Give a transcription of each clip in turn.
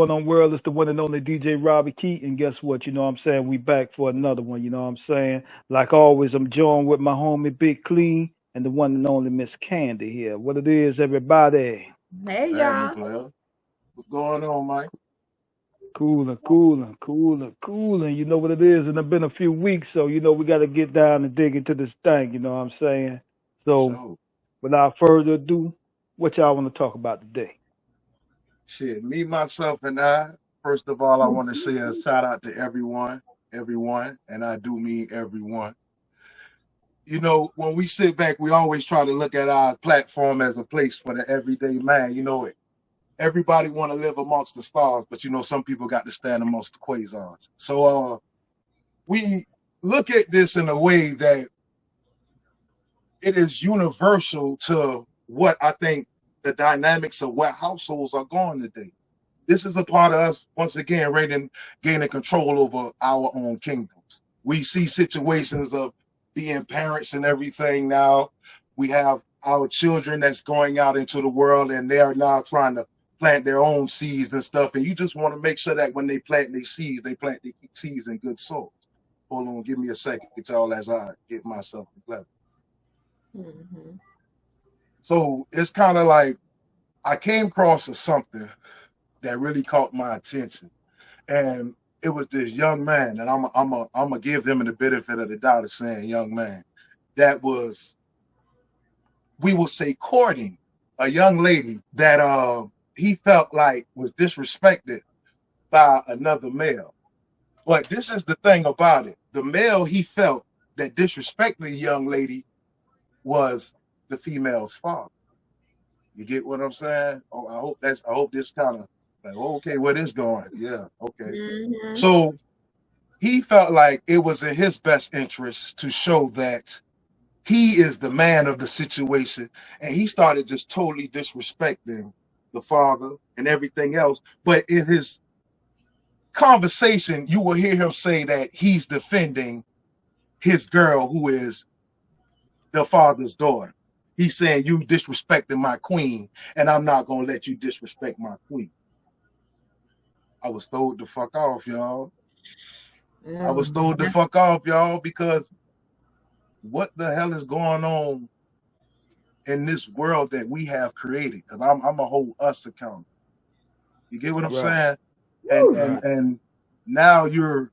going on, world? It's the one and only DJ Robbie Keat. And guess what? You know what I'm saying? We back for another one. You know what I'm saying? Like always, I'm joined with my homie Big Kleen and the one and only Miss Kandi here. What it is, everybody? Hey Family y'all. player. What's going on, Mike? Cooling, cooling, cooling, cooling. You know what it is? And it's been a few weeks, so you know we got to get down and dig into this thing. You know what I'm saying? For So sure. without further ado, what y'all want to talk about today? Shit, me, myself, and I. First of all, I want to say a shout out to everyone, and I do mean everyone. You know, when we sit back, we always try to look at our platform as a place for the everyday man. You know it. Everybody want to live amongst the stars, but you know some people got to stand amongst the quasars. So we look at this in a way that it is universal to what I think the dynamics of what households are going today. This is a part of us, once again, gaining control over our own kingdoms. We see situations of being parents and everything now. We have our children that's going out into the world and they are now trying to plant their own seeds and stuff. And you just want to make sure that when they plant their seeds, they plant their seeds in good soil. Hold on, give me a second, y'all, as I get myself together. Mhm. So it's kind of like I came across something that really caught my attention, and it was this young man, and I'm gonna give him the benefit of the doubt of saying young man that was, we will say, courting a young lady that he felt like was disrespected by another male. But this is the thing about it: the male he felt that disrespected the young lady was the female's father. You get what I'm saying? Oh, I hope this kind of like, okay, where this going? Yeah, okay. Mhm. So he felt like it was in his best interest to show that he is the man of the situation, and he started just totally disrespecting the father and everything else. But in his conversation, you will hear him say that he's defending his girl, who is the father's daughter. He's saying, you disrespecting my queen, and I'm not gonna let you disrespect my queen. I was told the fuck off, y'all. I was told the fuck off, y'all, because what the hell is going on in this world that we have created? Because I'm a whole us account. You get what I'm Right, saying? And and right. and now you're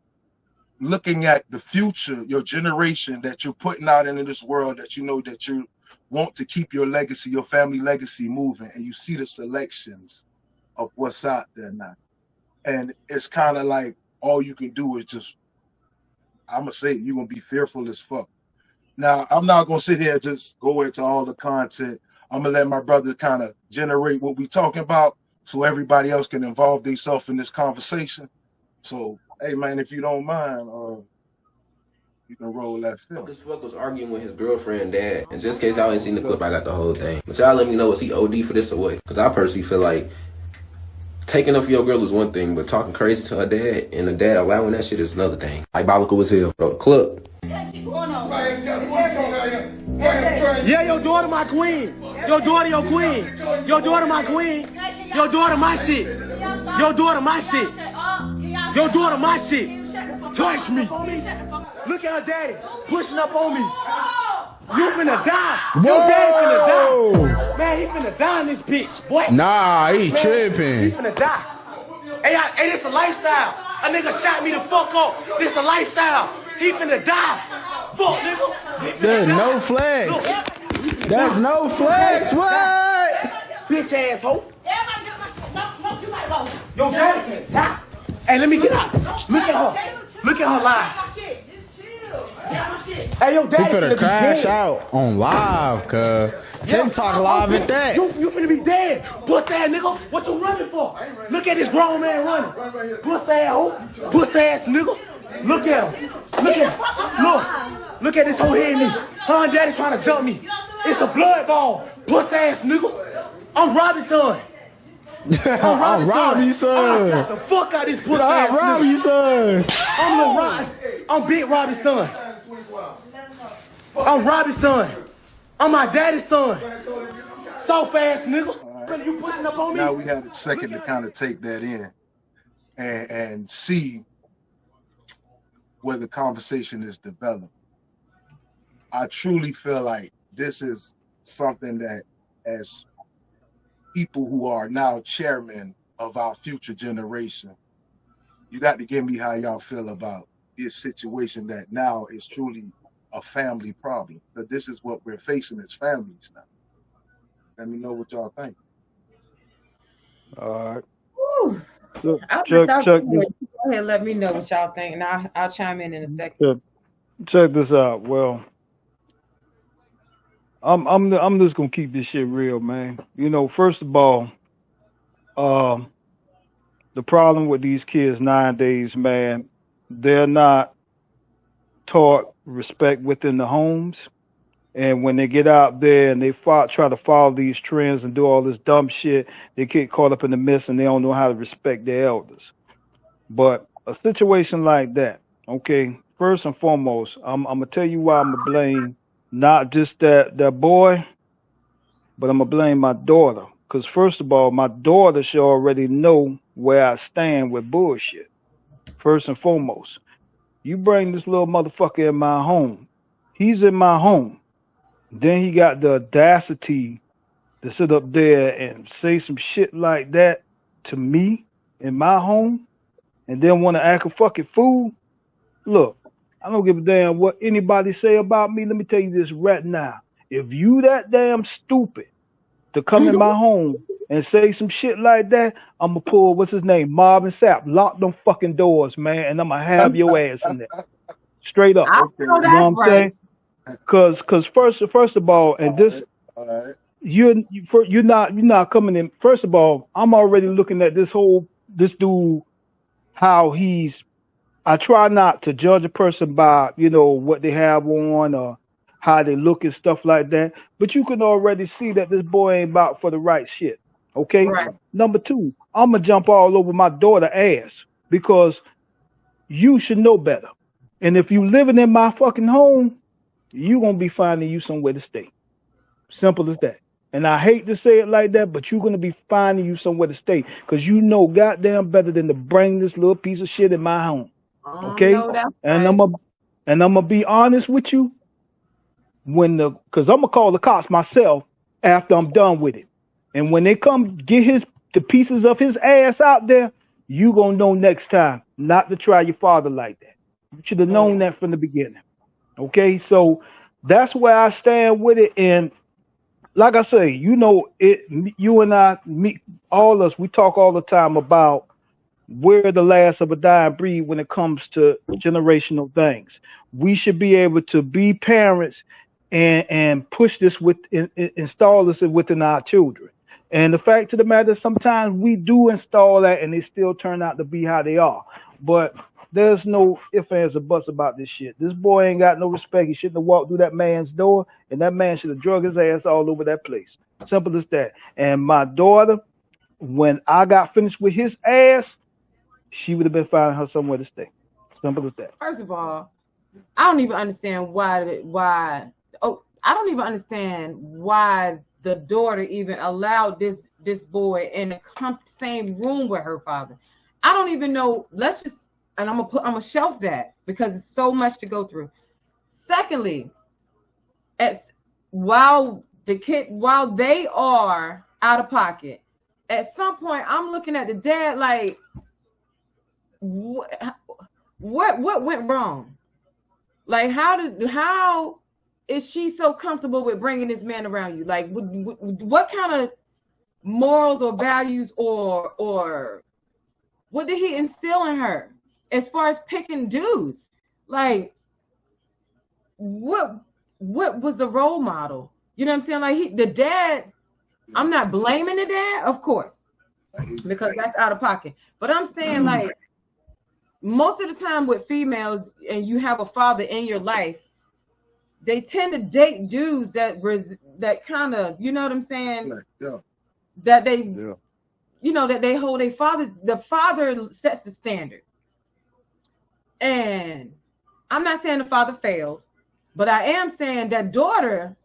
looking at the future, your generation that you're putting out into this world, that you know that you want to keep your legacy, your family legacy moving, and you see the selections of what's out there now. And it's kind of like all you can do is just, I'm gonna say, you're gonna be fearful as fuck. Now, I'm not gonna sit here and just go into all the content. I'm gonna let my brother kind of generate what we talking about so everybody else can involve themselves in this conversation. So, hey man, if you don't mind, you can roll that film. As fuck was arguing with his girlfriend dad. And just in case y'all ain't seen the clip, I got the whole thing. But y'all let me know, was he OD for this or what? Because I personally feel like taking up for your girl is one thing, but talking crazy to her dad and the dad allowing that shit is another thing. Diabolical as hell. Bro, the clip. Yeah, your daughter my queen. Your daughter your queen. Your daughter my queen. Your daughter my shit. Your daughter my shit. Your daughter my shit. Touch me. Look at her daddy pushing up on me. You finna die. Your daddy finna die. Man, he finna die in this bitch, boy. Nah, he Man, tripping. he finna die. Hey, this a lifestyle. A nigga shot me the fuck up. This a lifestyle. He finna die. Fuck, nigga. He finna There's die. no flex. Look, There's no flex. What? bitch asshole. Your daddy finna die. Hey, let me get out. Look at her. Look at her live. Hey, your He daddy finna finna be crash dead. out on live, cuz. TikTok live at that. You finna be dead. Puss ass nigga. What you running for? Look at this grown man running. Puss ass hoe. Puss ass nigga. Look at him. Look at him. Look. Look at this whole head nigga. Her and daddy trying to jump me. It's a blood ball. Puss ass nigga. I'm Robbie's son. I'm Robbie's son. I'm the fuck out this puss ass I'm nigga. Robbie's son. I'm Lil Robbie. I'm Big Robbie's son. I'm Robbie's son. I'm my daddy's son. Soft ass nigga. You pushing up on me? Now we had a second to kind of take that in. and see where the conversation is developed. I truly feel like this is something that, as people who are now chairmen of our future generation, you got to give me how y'all feel about this situation that now is truly a family problem. But this is what we're facing as families now. Let me know what y'all think. All right. Whew. I'll Check let check y'all go ahead and let me know what y'all think, and I'll chime in a second. check this out. Well, I'm just gonna keep this shit real, man. You know, first of all, um, the problem with these kids nowadays, man, they're not taught respect within the homes. And when they get out there and they try to follow these trends and do all this dumb shit, they get caught up in the mess and they don't know how to respect their elders. But a situation like that, okay, first and foremost, I'm gonna tell you why I'm gonna blame not just that boy, but I'm gonna blame my daughter. Because first of all, my daughter should already know where I stand with bullshit. First and foremost, you bring this little motherfucker in my home. He's in my home. Then he got the audacity to sit up there and say some shit like that to me in my home, and then want to act a fucking fool. Look, I don't give a damn what anybody say about me. Let me tell you this right now. If you that damn stupid to come in my home and say some shit like that, I'm gonna pull, what's his name, Marvin Sapp, lock them fucking doors, man, and I'm gonna have your ass in there. Straight up. I know You know that's what I'm right. saying? Cause first of all, and this All right. you're not coming in. First of all, I'm already looking at this dude, how he's. I try not to judge a person by what they have on or how they look and stuff like that. But you can already see that this boy ain't about for the right shit. Okay. Right. Number two, I'm gonna jump all over my daughter's ass because you should know better. And if you living in my fucking home, you gonna be finding you somewhere to stay. Simple as that. And I hate to say it like that, but you're gonna be finding you somewhere to stay because you know goddamn better than to bring this little piece of shit in my home. Okay? No, that's And right. I'm gonna be honest with you because I'm gonna call the cops myself after I'm done with it. And when they come get the pieces of his ass out there, you gonna know next time not to try your father like that. You should have known that from the beginning. Okay, so that's where I stand with it. And like I say, you and I, all us, we talk all the time about we're the last of a dying breed when it comes to generational things. We should be able to be parents and push this install this within our children. And the fact of the matter is sometimes we do install that and they still turn out to be how they are. But there's no ifs, ands, or buts about this shit. This boy ain't got no respect. He shouldn't have walked through that man's door, and that man should have drug his ass all over that place. Simple as that. And my daughter, when I got finished with his ass, she would have been finding her somewhere to stay. Simple as that. First of all, I don't even understand why. Oh, I don't even understand why the daughter even allowed this boy in the same room with her father. I don't even know. And I'm gonna shelf that because it's so much to go through. Secondly, while they are out of pocket, at some point I'm looking at the dad like, what went wrong? Like, how is she so comfortable with bringing this man around you? Like, what kind of morals or values or what did he instill in her as far as picking dudes? Like, what was the role model? You know what I'm saying? Like, the dad, I'm not blaming the dad, of course, because that's out of pocket. But I'm saying, like, most of the time with females, and you have a father in your life, they tend to date dudes that kind of, you know what I'm saying? Yeah. That they, that they hold a father. The father sets the standard. And I'm not saying the father failed, but I am saying that daughter,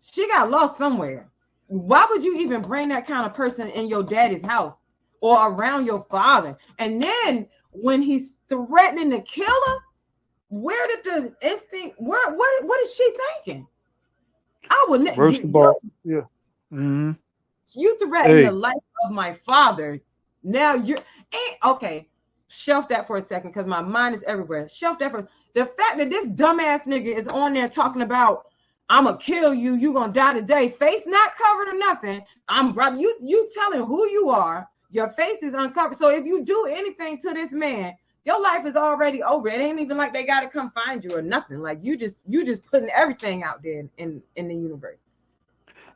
she got lost somewhere. Why would you even bring that kind of person in your daddy's house? or around your father. And then when he's threatening to kill her, where did the instinct? What is she thinking? I would. First of all, yeah. Mm-hmm. You threatened the Hey, life of my father. Now you're okay. Shelf that for a second, because my mind is everywhere. Shelf that for the fact that this dumbass nigga is on there talking about I'm gonna kill you. You gonna die today. Face not covered or nothing. I'm Rob. You telling who you are. Your face is uncovered. So if you do anything to this man, your life is already over. It ain't even like they gotta come find you or nothing. Like you just putting everything out there in the universe.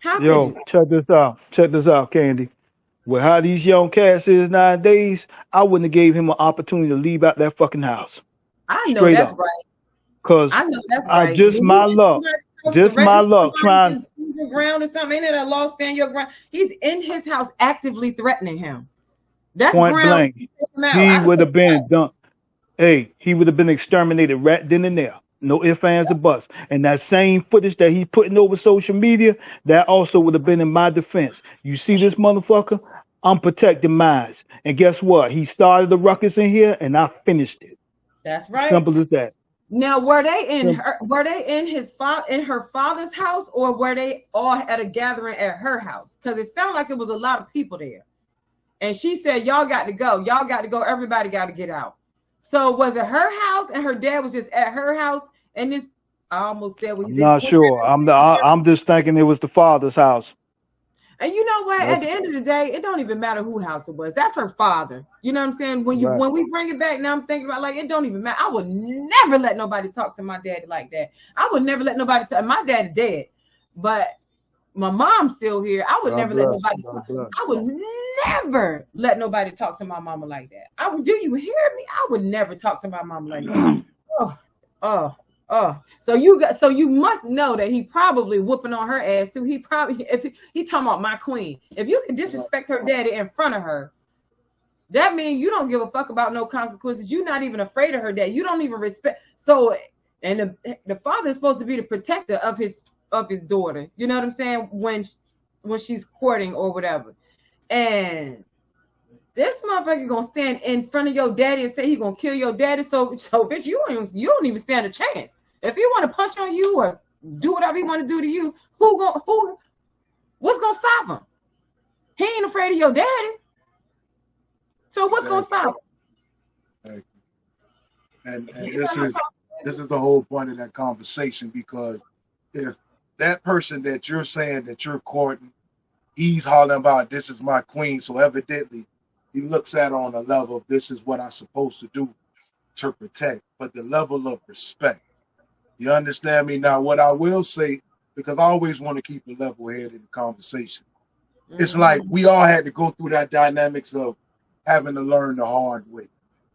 How could yo, you? check this out. Check this out, Kandi. With how these young cats is nowadays, I wouldn't have gave him an opportunity to leave out that fucking house. I know Straight that's up. right. Cause I know that's I right. just When my you in luck. somebody's house, Just my threatening luck somebody trying. to stand your ground or something, ain't it a law stand your ground? He's in his house actively threatening him. That's Point ground. blank. Take him out. He I would take have been done. Hey, he would have been exterminated right then and there. No ifs, ands, or buts. And that same footage that he putting over social media, that also would have been in my defense. You see this motherfucker? I'm protecting mine. And guess what? He started the ruckus in here, and I finished it. That's right. Simple as that. Now, were they in Simple. her? Were they in her father's house, or were they all at a gathering at her house? Because it sounded like it was a lot of people there. And she said, "Y'all got to go. Y'all got to go. Everybody got to get out." So was it her house, and her dad was just at her house? And this, I almost said what he I'm said. not sure. I'm just thinking it was the father's house. And you know what? At That's the end of the day, it don't even matter who house it was. That's her father. You know what I'm saying? right. When we bring it back, now I'm thinking about like it don't even matter. I would never let nobody talk to my daddy like that. I would never let nobody talk. My daddy dead, but my mom's still here. I would God never let bless. nobody. God bless. I would never let nobody talk to my mama like that. I would. Do you hear me? I would never talk to my mama like that. Oh, oh, oh. So you must know that he probably whooping on her ass too. He probably if he talking about my queen. If you can disrespect her daddy in front of her, that means you don't give a fuck about no consequences. You're not even afraid of her dad. You don't even respect. So and the father is supposed to be the protector of his daughter. You know what I'm saying? When she's courting or whatever. And this motherfucker gonna stand in front of your daddy and say he gonna kill your daddy. So bitch, you don't even stand a chance. If he want to punch on you or do whatever he want to do to you, what's gonna stop him? He ain't afraid of your daddy. So what's gonna stop him? And this is the whole point of that conversation, because if that person that you're saying that you're courting, he's hollering about this is my queen, so evidently he looks at her on a level of this is what I'm supposed to do to protect, but the level of respect. You understand me? Now, what I will say, because I always want to keep a level head in the conversation, it's like we all had to go through that dynamics of having to learn the hard way.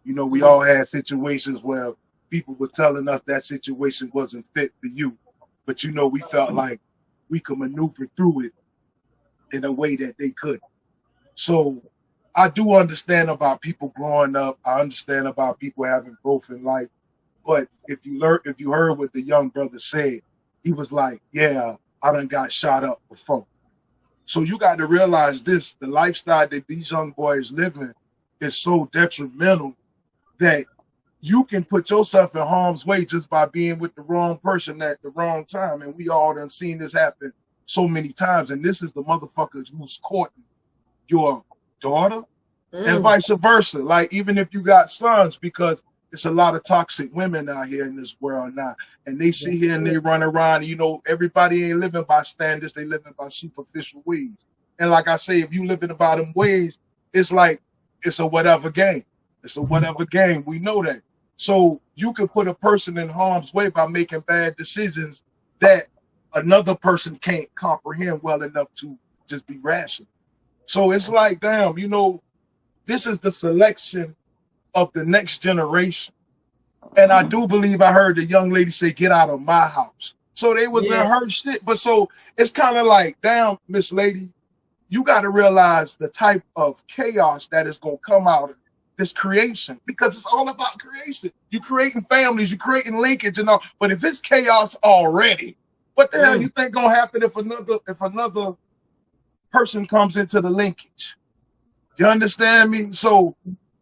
You know, we all had situations where people were telling us that situation wasn't fit for you, but you know, we felt like we could maneuver through it in a way that they couldn't. So I do understand about people growing up. I understand about people having growth in life. But if you heard what the young brother said, he was like, yeah, I done got shot up before. So you got to realize this, the lifestyle that these young boys live in is so detrimental that you can put yourself in harm's way just by being with the wrong person at the wrong time. And we all done seen this happen so many times. And this is the motherfucker who's courting your daughter and vice versa. Like, even if you got sons, because it's a lot of toxic women out here in this world now. And they sit here and they run around. You know, everybody ain't living by standards. They living by superficial ways. And like I say, if you living by them ways, it's like, it's a whatever game. It's a whatever game. We know that. So you can put a person in harm's way by making bad decisions that another person can't comprehend well enough to just be rational. So it's like, damn, you know, this is the selection of the next generation. And I do believe I heard the young lady say, get out of my house. So they was in her shit. But so it's kind of like, damn, Miss Lady, you got to realize the type of chaos that is going to come out of this creation, because it's all about creation. You're creating families, you're creating linkage and all. But if it's chaos already, what the hell you think going to happen if another person comes into the linkage? You understand me? So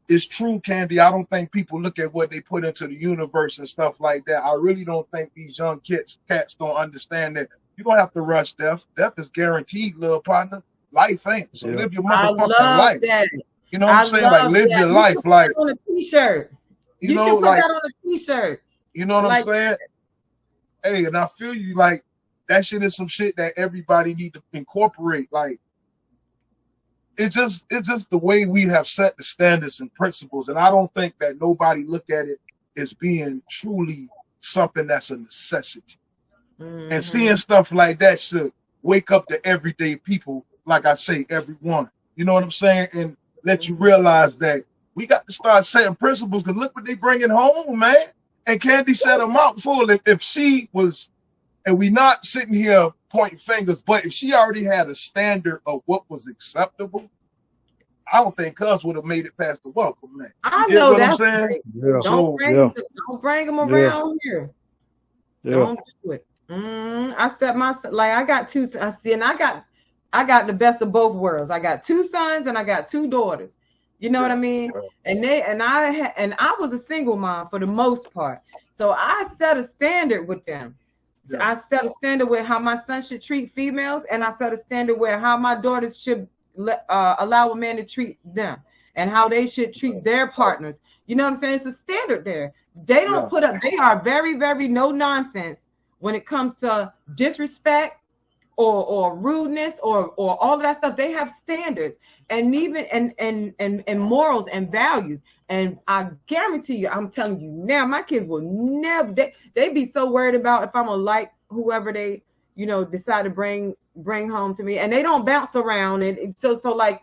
it's true, Kandi. I don't think people look at what they put into the universe and stuff like that. I really don't think these young cats don't understand that you don't have to rush death. Death is guaranteed, little partner. Life ain't. So Yeah. live your I motherfucking love life. that. You know what I I'm saying? Like love live that. your You life. should put Like, that on a t-shirt. you You know, should put like, that on a t-shirt. you know what I'm Like, saying? Hey, and I feel you. Like that shit is some shit that everybody need to incorporate. Like it's just the way we have set the standards and principles, and I don't think that nobody look at it as being truly something that's a necessity. And seeing stuff like that should wake up the everyday people, like I say, everyone. You know what I'm saying? And let you realize that we got to start setting principles, because look what they bringing home, man. And Kandi set them out full. If she was, and we not sitting here pointing fingers, but if she already had a standard of what was acceptable, I don't think Cuz would have made it past the welcome, man. I You get know what I'm that's saying? right. Yeah. So Don't bring them Yeah. around here. Yeah. Don't do it. I set my, like, I got two. I see, and I got the best of both worlds. I got 2 sons and I got 2 daughters. You know what I mean? And I was a single mom for the most part. So I set a standard with them. So I set a standard with how my son should treat females, and I set a standard with how my daughters should allow a man to treat them, and how they should treat their partners. You know what I'm saying? It's a standard there. They don't put up. They are very, very no nonsense when it comes to disrespect or rudeness or all of that stuff. They have standards and even and morals and values. And I guarantee you, I'm telling you now, my kids will never. They be so worried about if I'm gonna like whoever they decide to bring home to me, and they don't bounce around. And so like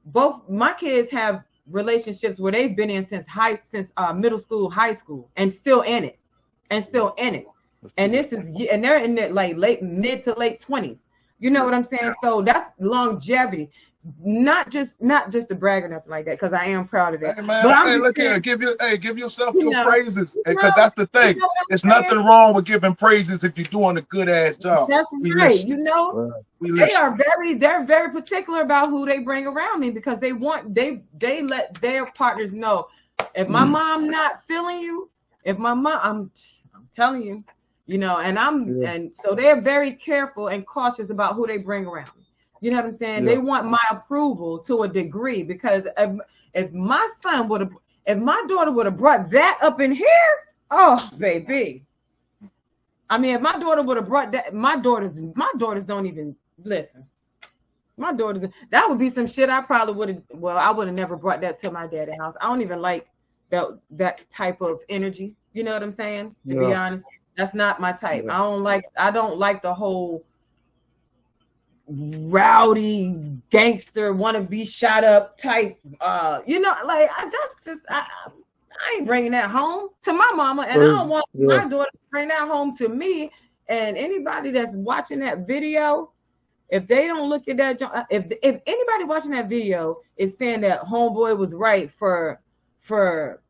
both my kids have relationships where they've been in since middle school, high school, and still in it. And this is, and they're in their like mid to late 20s. You know what I'm saying? So that's longevity. Not just to brag or nothing like that, because I am proud of that. Hey man, But I'm hey, just look saying, here, give yourself you your know, praises, you because know, that's the thing. you know what I'm There's saying? nothing wrong with giving praises if you're doing a good ass job. That's We right. listen. You know, We they listen. are they're very particular about who they bring around me, because they let their partners know, if my mom not feeling you, if my mom, I'm telling you, and so they're very careful and cautious about who they bring around me. You know what I'm saying? They want my approval to a degree, because if my daughter would have brought that up in here, oh baby. I mean, if my daughter would have brought that, my daughters don't even listen. My daughters, that would be some shit I probably would have. Well, I would have never brought that to my daddy's house. I don't even like that type of energy. You know what I'm saying? To be honest, that's not my type. I don't like the whole rowdy gangster wanna be shot up type. Like I ain't bringing that home to my mama, and I don't want my daughter to bring that home to me. And anybody that's watching that video, if they don't look at that, if anybody watching that video is saying that homeboy was right for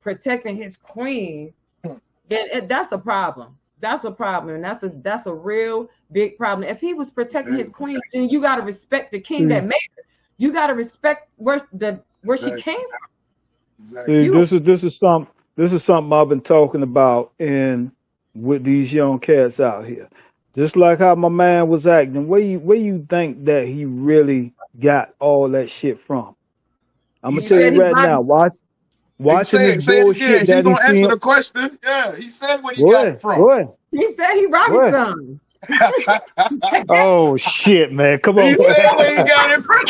protecting his queen, then that's a problem. That's a problem, and that's a real big problem. If he was protecting his queen, then you got to respect the king that made her. You got to respect where she came from. Exactly. See, this is something I've been talking about with these young cats out here. Just like how my man was acting, where you think that he really got all that shit from? I'm gonna tell you right now. Watching this Say it bullshit again. She's that gonna he's answer seeing. the question. Yeah, he said what he Go got it ahead, from. go ahead. He said he Robbie son. Oh shit, man! Come on. He said where he got it from.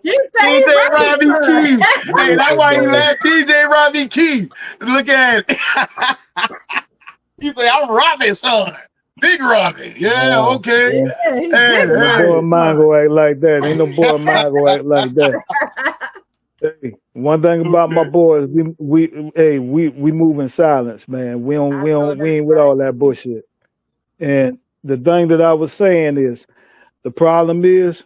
He said he PJ Robbie Robbie Key. son. Hey, that's why you laugh. PJ Robbie Key. Look at it. He said, I'm Robbie's son. Big Robbie. Yeah, okay. Yeah, he's Hey, big No boy of Robbie. mine go act like that. Ain't no boy of mine go act like that. Hey, one thing about my boys, we move in silence, man. We ain't with all that bullshit. And the thing that I was saying is, the problem is,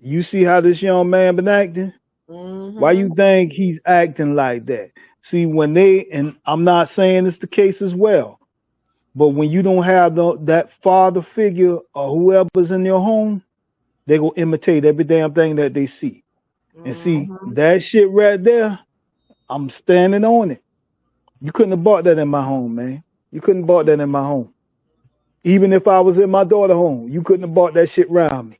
you see how this young man been acting? Why you think he's acting like that? See, and I'm not saying it's the case as well, but when you don't have that father figure or whoever's in your home, they gonna imitate every damn thing that they see. And see, Mm-hmm. that shit right there, I'm standing on it. You couldn't have bought that in my home, man. You couldn't have bought that in my home. Even if I was in my daughter's home, you couldn't have bought that shit around me.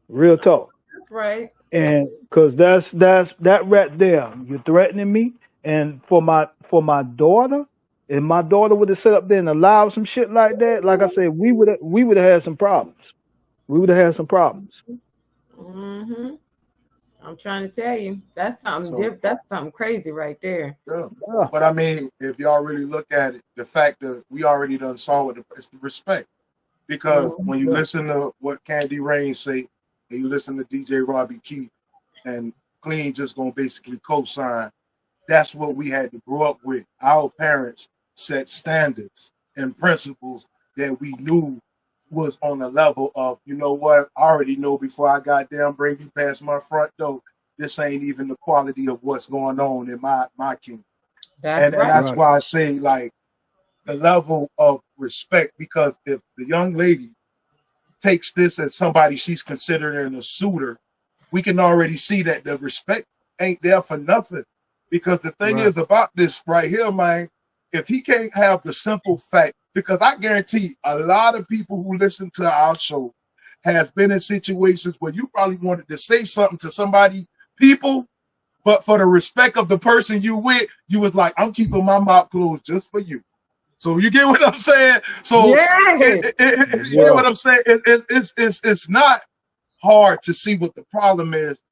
Real talk. That's right. And cause that's that right there. You're threatening me. And for my daughter, if my daughter would have set up there and allowed some shit like that, like I said, we would have had some problems. We would have had some problems. Mm-hmm. I'm trying to tell you, that's something So that's something crazy right there. yeah. Yeah. But I mean, if y'all really look at it, the fact that we already done saw it, it's the respect. Because Mm-hmm. when you Yeah. listen to what Kandi Rain say, and you listen to DJ Robbie Key, and Kleen just gonna basically co-sign, that's what we had to grow up with. Our parents set standards and principles that we knew was on the level of, you know what, I already know before I goddamn bring you past my front door, this ain't even the quality of what's going on in my kingdom. That's And right. that's Right. why I say like the level of respect, because if the young lady takes this as somebody she's considering a suitor, we can already see that the respect ain't there for nothing. Because the thing Right. is about this right here, man, if he can't have the simple fact, because I guarantee a lot of people who listen to our show has been in situations where you probably wanted to say something to somebody, people, but for the respect of the person you with, you was like, I'm keeping my mouth closed just for you. So you get what I'm saying? So Yes. you get Yeah. what I'm saying? It's not hard to see what the problem is.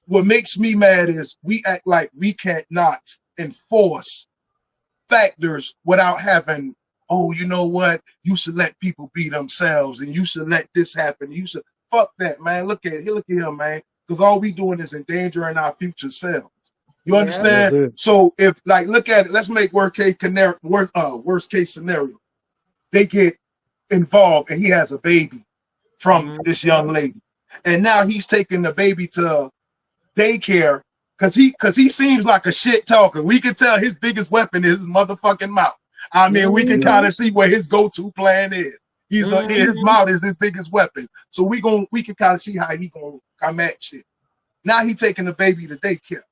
What makes me mad is we act like we can't not enforce factors without having, oh, you know what? You should let people be themselves and you should let this happen. You should fuck that, man. Look at him, man. Because all we doing is endangering our future selves. You Yeah. That's understand? it. So if like look at it, let's make worst case scenario. They get involved and he has a baby from Mm-hmm. this young lady. And now he's taking the baby to daycare because he seems like a shit talker. We can tell his biggest weapon is his motherfucking mouth. I mean, we can Yeah. kind of see where his go-to plan is. His Mm-hmm. mouth is his biggest weapon. So we can kind of see how he gonna come at shit. Now he taking the baby to daycare.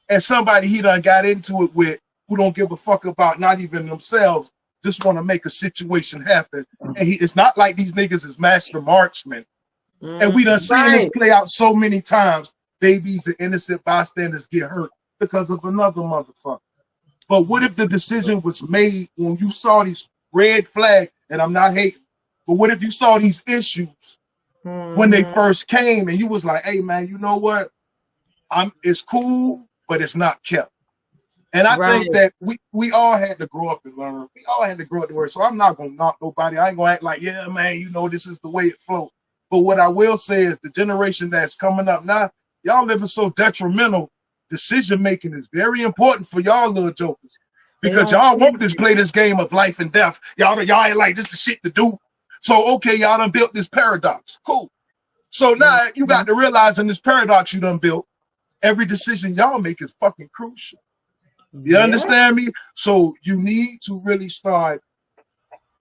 And somebody he done got into it with who don't give a fuck about not even themselves, just want to make a situation happen. And it's not like these niggas is master marksmen. And we done seen this Right. play out so many times. Babies and innocent bystanders get hurt because of another motherfucker. But what if the decision was made when you saw these red flags, and I'm not hating, but what if you saw these issues when they Mm-hmm. first came and you was like, hey man, you know what? It's cool, but it's not kept. And I Right. think that we all had to grow up and learn. We all had to grow up to work. So I'm not gonna knock nobody. I ain't gonna act like, yeah, man, you know, this is the way it flows. But what I will say is the generation that's coming up now, y'all living so detrimental. Decision making is very important for y'all little jokers. They Because don't y'all get won't just it. play this game of life and death. Y'all ain't like this the shit to do. So okay, y'all done built this paradox. Cool. So now you got to realize in this paradox you done built, every decision y'all make is fucking crucial. You Yeah. understand me? So you need to really start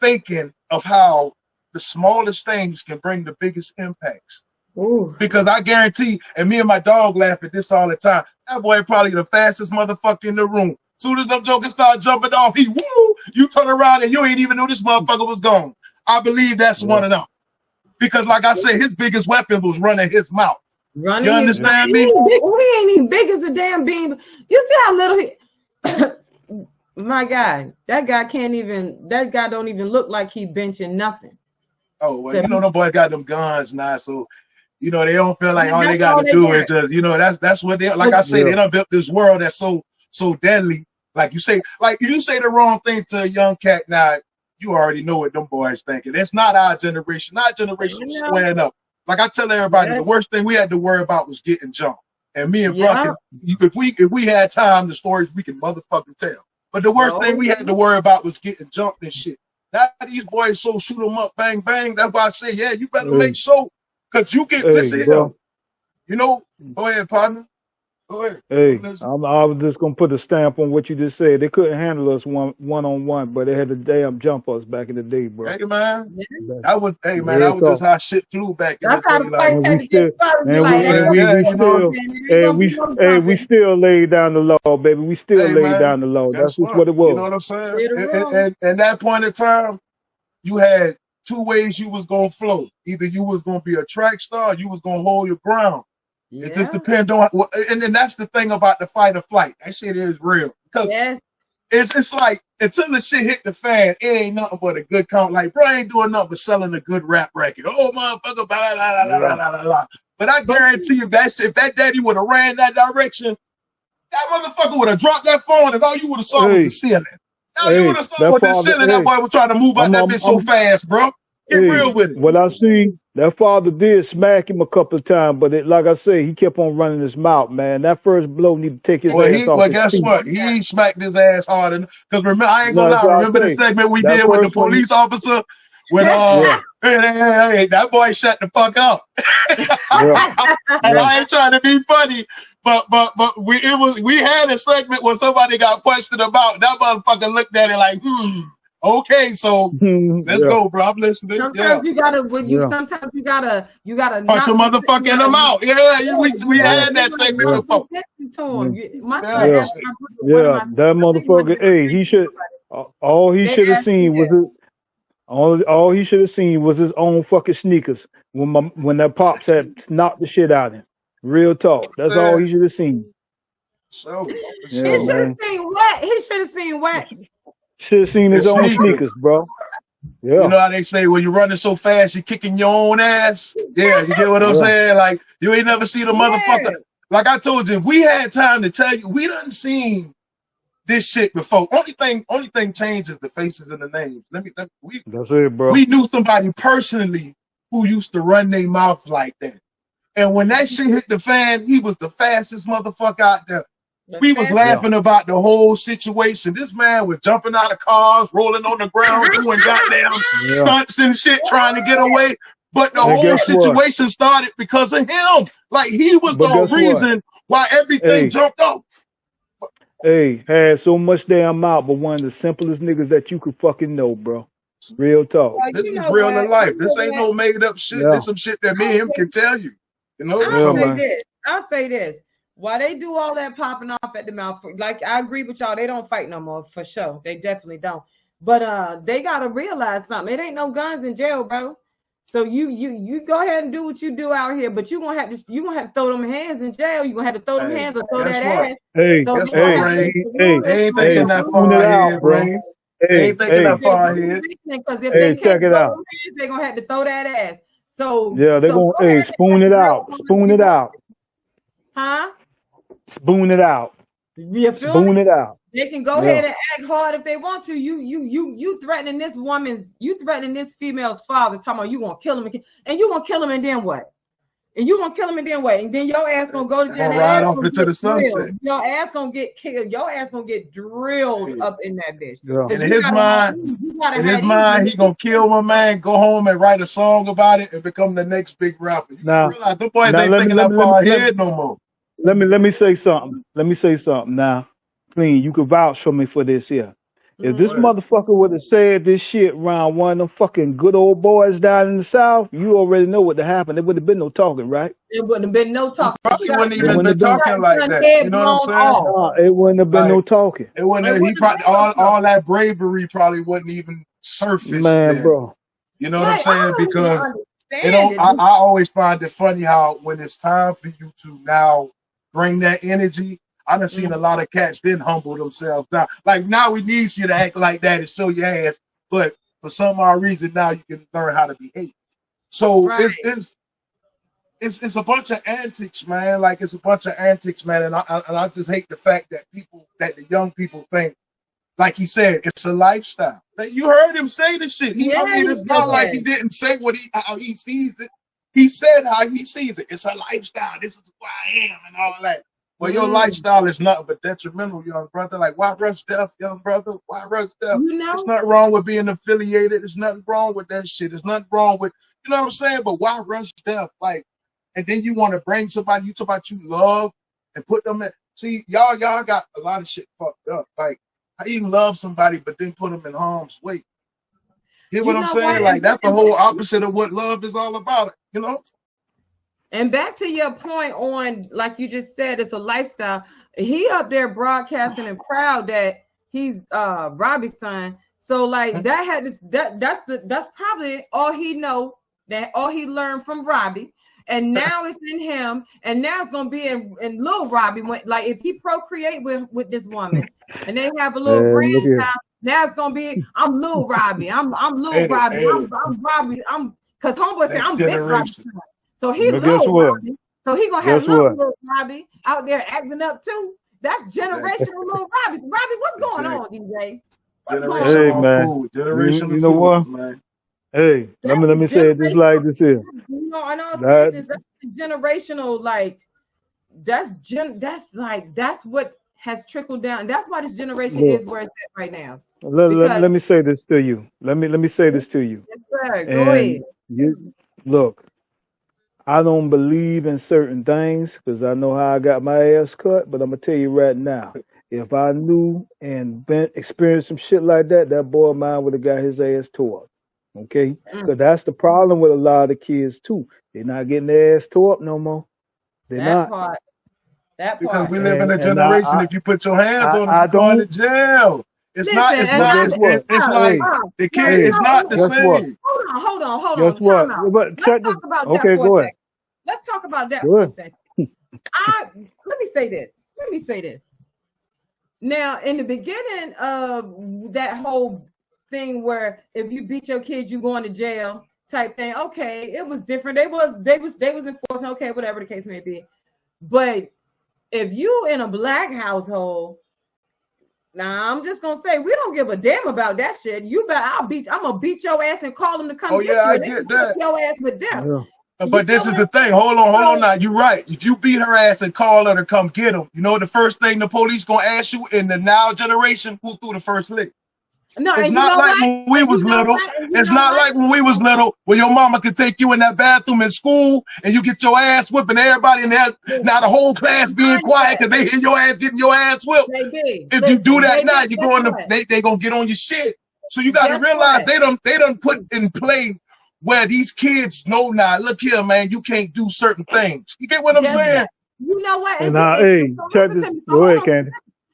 thinking of how the smallest things can bring the biggest impacts. Ooh. Because I guarantee, and me and my dog laugh at this all the time, that boy probably the fastest motherfucker in the room. Soon as them jokers start jumping off, he woo, you turn around and you ain't even know this motherfucker was gone. I believe that's one Yeah. of them. Because like I said, his biggest weapon was running his mouth. You Running his understand he me? ain't big, he ain't even big as a damn bean. You see how little he my guy, that guy don't even look like he benching nothing. Oh, well, So you know them boys got them guns now, so you know they don't feel like all they that's got all to they do got. is just, you know, that's what they like I say, Yeah. they done built this world that's so deadly. Like you say the wrong thing to a young cat now, you already know what them boys thinking. It's not our generation. Our generation was Yeah. squaring up. Like I tell everybody, Yeah. the worst thing we had to worry about was getting jumped. And me and Yeah. Brunken, if we had time, the stories we can motherfucking tell. But the worst thing we had to worry about was getting jumped and shit. Now these boys so shoot them up, bang, bang. That's why I say, yeah, you better Hey, make sure. Because you get, hey, listen here, bro. you know, go ahead, partner. Go ahead. Hey, Listen. I was just gonna put a stamp on what you just said. They couldn't handle us one on one, but they had to damn jump us back in the day, bro. Hey man, Yeah. hey man, Real that was just talk. how shit flew back in the That's how day. the Like, fight And had we to get still started. Be and you know what like, I'm ain't saying? no Yeah, we you know, still man, there ain't gonna be no we jumping. still laid down the law, baby. We still hey laid man, down the law. That's guess just what? what it You know was. what I'm saying? Clear the room. And that point in time, you had two ways you was gonna flow. Either you was gonna be a track star, or you was gonna hold your ground. It just Yeah. depends on what, and then that's the thing about the fight or flight. That shit is real. Because Yes. it's like until the shit hit the fan, it ain't nothing but a good count. Like, bro, ain't doing nothing but selling a good rap record. Oh, motherfucker, blah, blah, blah, blah, Yeah. blah, blah, blah. But I But guarantee you that shit, if that daddy would have ran that direction, that motherfucker would have dropped that phone and all you would have saw was the Hey, ceiling. All you would hey, have saw that was the father. ceiling. That Hey, boy was trying to move out that bitch so I'm fast, bro. Get hey. real with it. What I see, that father did smack him a couple of times, but like I say, he kept on running his mouth, man. That first blow need to take his ass off Well, his guess feet. what? He smacked his ass hard enough. Because remember, I ain't gonna That's lie. what I Remember the say. segment we That did with the first one, police officer? When yeah, hey, that boy shut the fuck up. yeah, And yeah. I ain't trying to be funny, but we had a segment where somebody got questioned about that motherfucker looked at it like, okay, so let's Yeah, go, bro. I'm listening. Yeah. sometimes you gotta when you yeah, sometimes you gotta Punch a not be sitting motherfucker in there. the mouth. Yeah, we yeah, had that segment yeah, You gotta before. listen to yeah, him. My son Yeah. yeah, asked my brother, one of yeah. my sons, That I think it might have motherfucker. been my Hey, great he should. All he they should have asked me seen was that. his. All he should have seen was his own fucking sneakers when that pops had knocked the shit out of him. Real talk. That's all Yeah. he should have seen. So, for He Yeah, sure. should have man. seen what? He should have seen what? Should have seen his It's own sneakers. sneakers, bro. You Yeah, know how they say when you're running so fast, you're kicking your own ass? Yeah, you get what I'm yeah. saying? Like, you ain't never see the Yeah. motherfucker. Like I told you, if we had time to tell you, we done seen this shit before. Only thing changes the faces and the names. That's it, bro. We knew somebody personally who used to run their mouth like that. And when that shit hit the fan, he was the fastest motherfucker out there. The We was fast Yeah, laughing about the whole situation. This man was jumping out of cars, rolling on the ground, doing goddamn yeah. stunts and shit, trying to get away. But the And whole guess what? situation started because of him. Like he was But the guess what? reason why everything Hey, jumped off. hey, had so much damn mouth, but one of the simplest niggas that you could fucking know, bro. Real talk. well, This you is know real in what? life. You know This ain't what? no made up shit. Yeah, This some shit that me and him can tell you. You know, I'll yeah, so say man. this. I'll say this. While they do all that popping off at the mouth, like I agree with y'all, they don't fight no more for sure. They definitely don't. But they gotta realize something. It ain't no guns in jail, bro. So you go ahead and do what you do out here, but you gonna have to throw them hands in jail. You gonna have to throw them hey, hands or throw guess that what? ass. Hey, So Guess they gonna what, hey, have to Rain? make spoon, the hey, rules They that's ain't gonna hey, thinking work that for spoon far it them. out, ahead, bro. Rain. They Hey, ain't thinking hey, that They far gonna ahead. be because if they hey, check can't it throw out. them hands, they're gonna have to throw that ass. So Yeah, they so gonna go hey ahead and spoon act it real out, hard if spoon you it want, out, huh? spoon it out, You feel me? spoon it out. They can go Yeah, ahead and act hard if they want to. You threatening this you threatening this female's father, talking about you gonna kill him and you gonna kill him and then what? And you gonna kill him and then what? And then your ass gonna go to They're jail and gonna that ride ass off gonna into get the sunset. drilled. Your ass gonna get killed. Your ass gonna get drilled Hey, up in that bitch. yeah, Cause and in his these mind, he gonna relationships. kill my man, go home and write a song about it, and become the next big rapper. You gotta Now, realize the boys now ain't thinking that far ahead no more. let me say something. Let me say something now. Clean, you can vouch for me for this here. If Mm, this Go ahead. motherfucker would have said this shit around one of them fucking good old boys down in the South, you already know what would have happened. There would have been no talking, right? there wouldn't have been no He talking. probably wouldn't It even wouldn't been have been. talking like Shot that. You head know what I'm blown saying? off. Nah, it wouldn't have been Like no talking. it wouldn't. It He wouldn't have probably been no all talking. that bravery probably wouldn't even surface Man, then. bro. You know what I'm Right. I saying? don't even Because it understand don't. it. I always find it funny how when it's time for you to now bring that energy. I done seen Mm, a lot of cats then humble themselves down. Like now we need you to act like that and show your ass, but for some odd reason now you can learn how to behave. So right. it's a bunch of antics, man. Like it's a bunch of antics, man. And I just hate the fact that the young people think, like he said, it's a lifestyle. That you heard him say the shit. Yeah, It's he not like he did. didn't say how he sees it. He said how he sees it. It's a lifestyle. This is who I am and all that. Well, your Mm, lifestyle is nothing but detrimental, young brother. Like, why rush death, young brother? Why rush death? you It's know? not wrong with being affiliated. There's nothing wrong with that shit. There's nothing wrong with, you know what I'm saying? But why rush death? Like, and then you want to bring somebody you talk about you love. and put them in. See, y'all got a lot of shit fucked up. Like, how you love somebody but then put them in harm's way? Hear what I'm saying? Like, that's the whole opposite of what love is all about, you know? And back to your point on, like you just said, it's a lifestyle. He up there broadcasting and proud that he's Robi's son. So like that had this that's probably all he know, that all he learned from Robi. And now it's in him, and now it's gonna be in little Robi. When, like, if he procreate with this woman and they have a little grandchild, now it's gonna be I'm little Robi. I'm little Robi. I'm Robi. I'm because homeboy said I'm big Robi. So he's little Robi. So he gonna have little Robi out there acting up too. That's generational little Robi. Robi, what's going on, DJ? What's going on? Hey man, generational you know what? Man. Hey, let me say it just like this here. You know, I know that's generational. Like that's what has trickled down. That's why this generation is where it's at right now. Let me say this to you. Let me say this to you. Yes, sir. Go ahead. Look, I don't believe in certain things because I know how I got my ass cut. But I'm gonna tell you right now, if I knew and experienced some shit like that, that boy of mine would have got his ass tore up. Okay, because that's the problem with a lot of the kids too. They're not getting their ass tore up no more. They're not. That part. Because we live in a generation. If you put your hands on them, you're going to jail. It's not. It's like the kid is not the same. Hold on. Guess what? Let's talk about that for a second. Let's talk about that for a second. Let me say this. Now, in the beginning of that whole thing where if you beat your kid, you going to jail type thing. Okay, it was different. They was enforcing. Okay, whatever the case may be. But if you in a black household, now I'm just gonna say we don't give a damn about that shit. You bet I'm gonna beat your ass and call them to come get you. I get that. Your ass with them. Yeah. But this is the thing. Hold on now. You're right. If you beat her ass and call her to come get him, you know the first thing the police gonna ask you in the now generation, who threw the first lick? No, it's not like when we was little. It's not like when we was little, when your mama could take you in that bathroom in school and you get your ass whipping, everybody in there, now the whole class being quiet because they hear your ass getting your ass whipped. If you do that now, you're going to they gonna get on your shit. So you got to realize they done put in play where these kids know now. Look here, man, you can't do certain things. You get what I'm saying? You know what? And now, hey, check this. Go ahead, Kandi.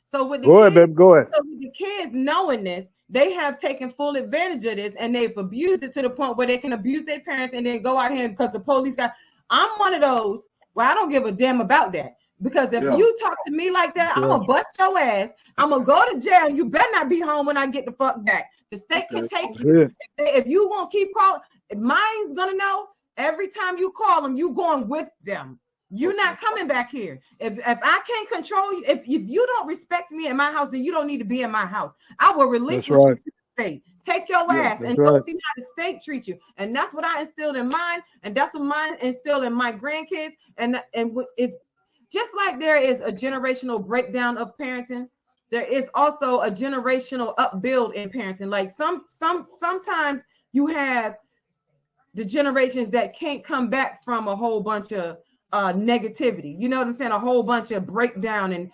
So with the go ahead, baby. Go ahead. So with the kids knowing this, they have taken full advantage of this, and they've abused it to the point where they can abuse their parents and then go out here because the police got. I'm one of those where I don't give a damn about that, because if you talk to me like that, I'm gonna bust your ass. I'm gonna go to jail. You better not be home when I get the fuck back. The state can take you. If you won't keep calling, mine's gonna know every time you call them, you going with them. You're not coming back here. If I can't control you, if you don't respect me in my house, then you don't need to be in my house. I will relinquish you to the state. Take your ass and go see how the state treats you. And that's what I instilled in mine, and that's what mine instilled in my grandkids. And it's just like there is a generational breakdown of parenting, there is also a generational upbuild in parenting. Like sometimes you have the generations that can't come back from a whole bunch of negativity, you know what I'm saying, a whole bunch of breakdown, and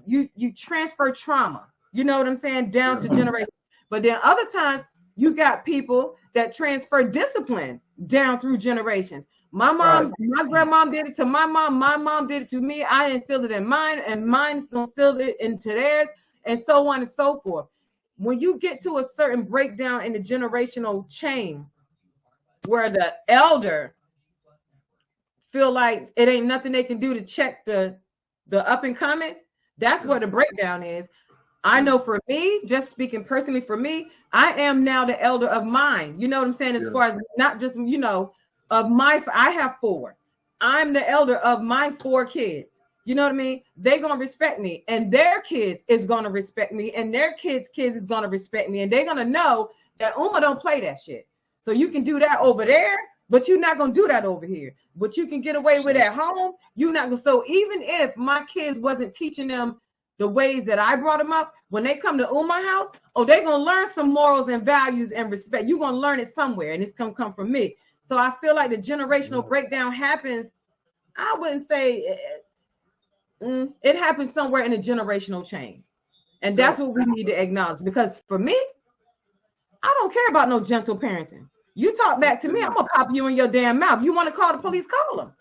you transfer trauma, you know what I'm saying, down to generation. But then other times you got people that transfer discipline down through generations. My mom, my grandmom did it to my mom did it to me, I instilled it in mine, and mine instilled it into theirs, and so on and so forth. When you get to a certain breakdown in the generational chain where the elder feel like it ain't nothing they can do to check the up and coming, that's where the breakdown is. I know for me, just speaking personally for me, I am now the elder of mine. You know what I'm saying? As far as not just, you know, of my, I have 4. I'm the elder of my 4 kids. You know what I mean? They're going to respect me, and their kids is going to respect me, and their kids is going to respect me, and they're going to know that Uma don't play that shit. So you can do that over there, but you're not going to do that over here. What you can get away with at home, you're not going to. So even if my kids wasn't teaching them the ways that I brought them up, when they come to Uma house, they're going to learn some morals and values and respect. You're going to learn it somewhere, and it's going to come from me. So I feel like the generational breakdown happens, I wouldn't say It happens somewhere in a generational chain. And that's what we need to acknowledge. Because for me, I don't care about no gentle parenting. You talk back to me, I'm gonna pop you in your damn mouth. You want to call the police? Call them.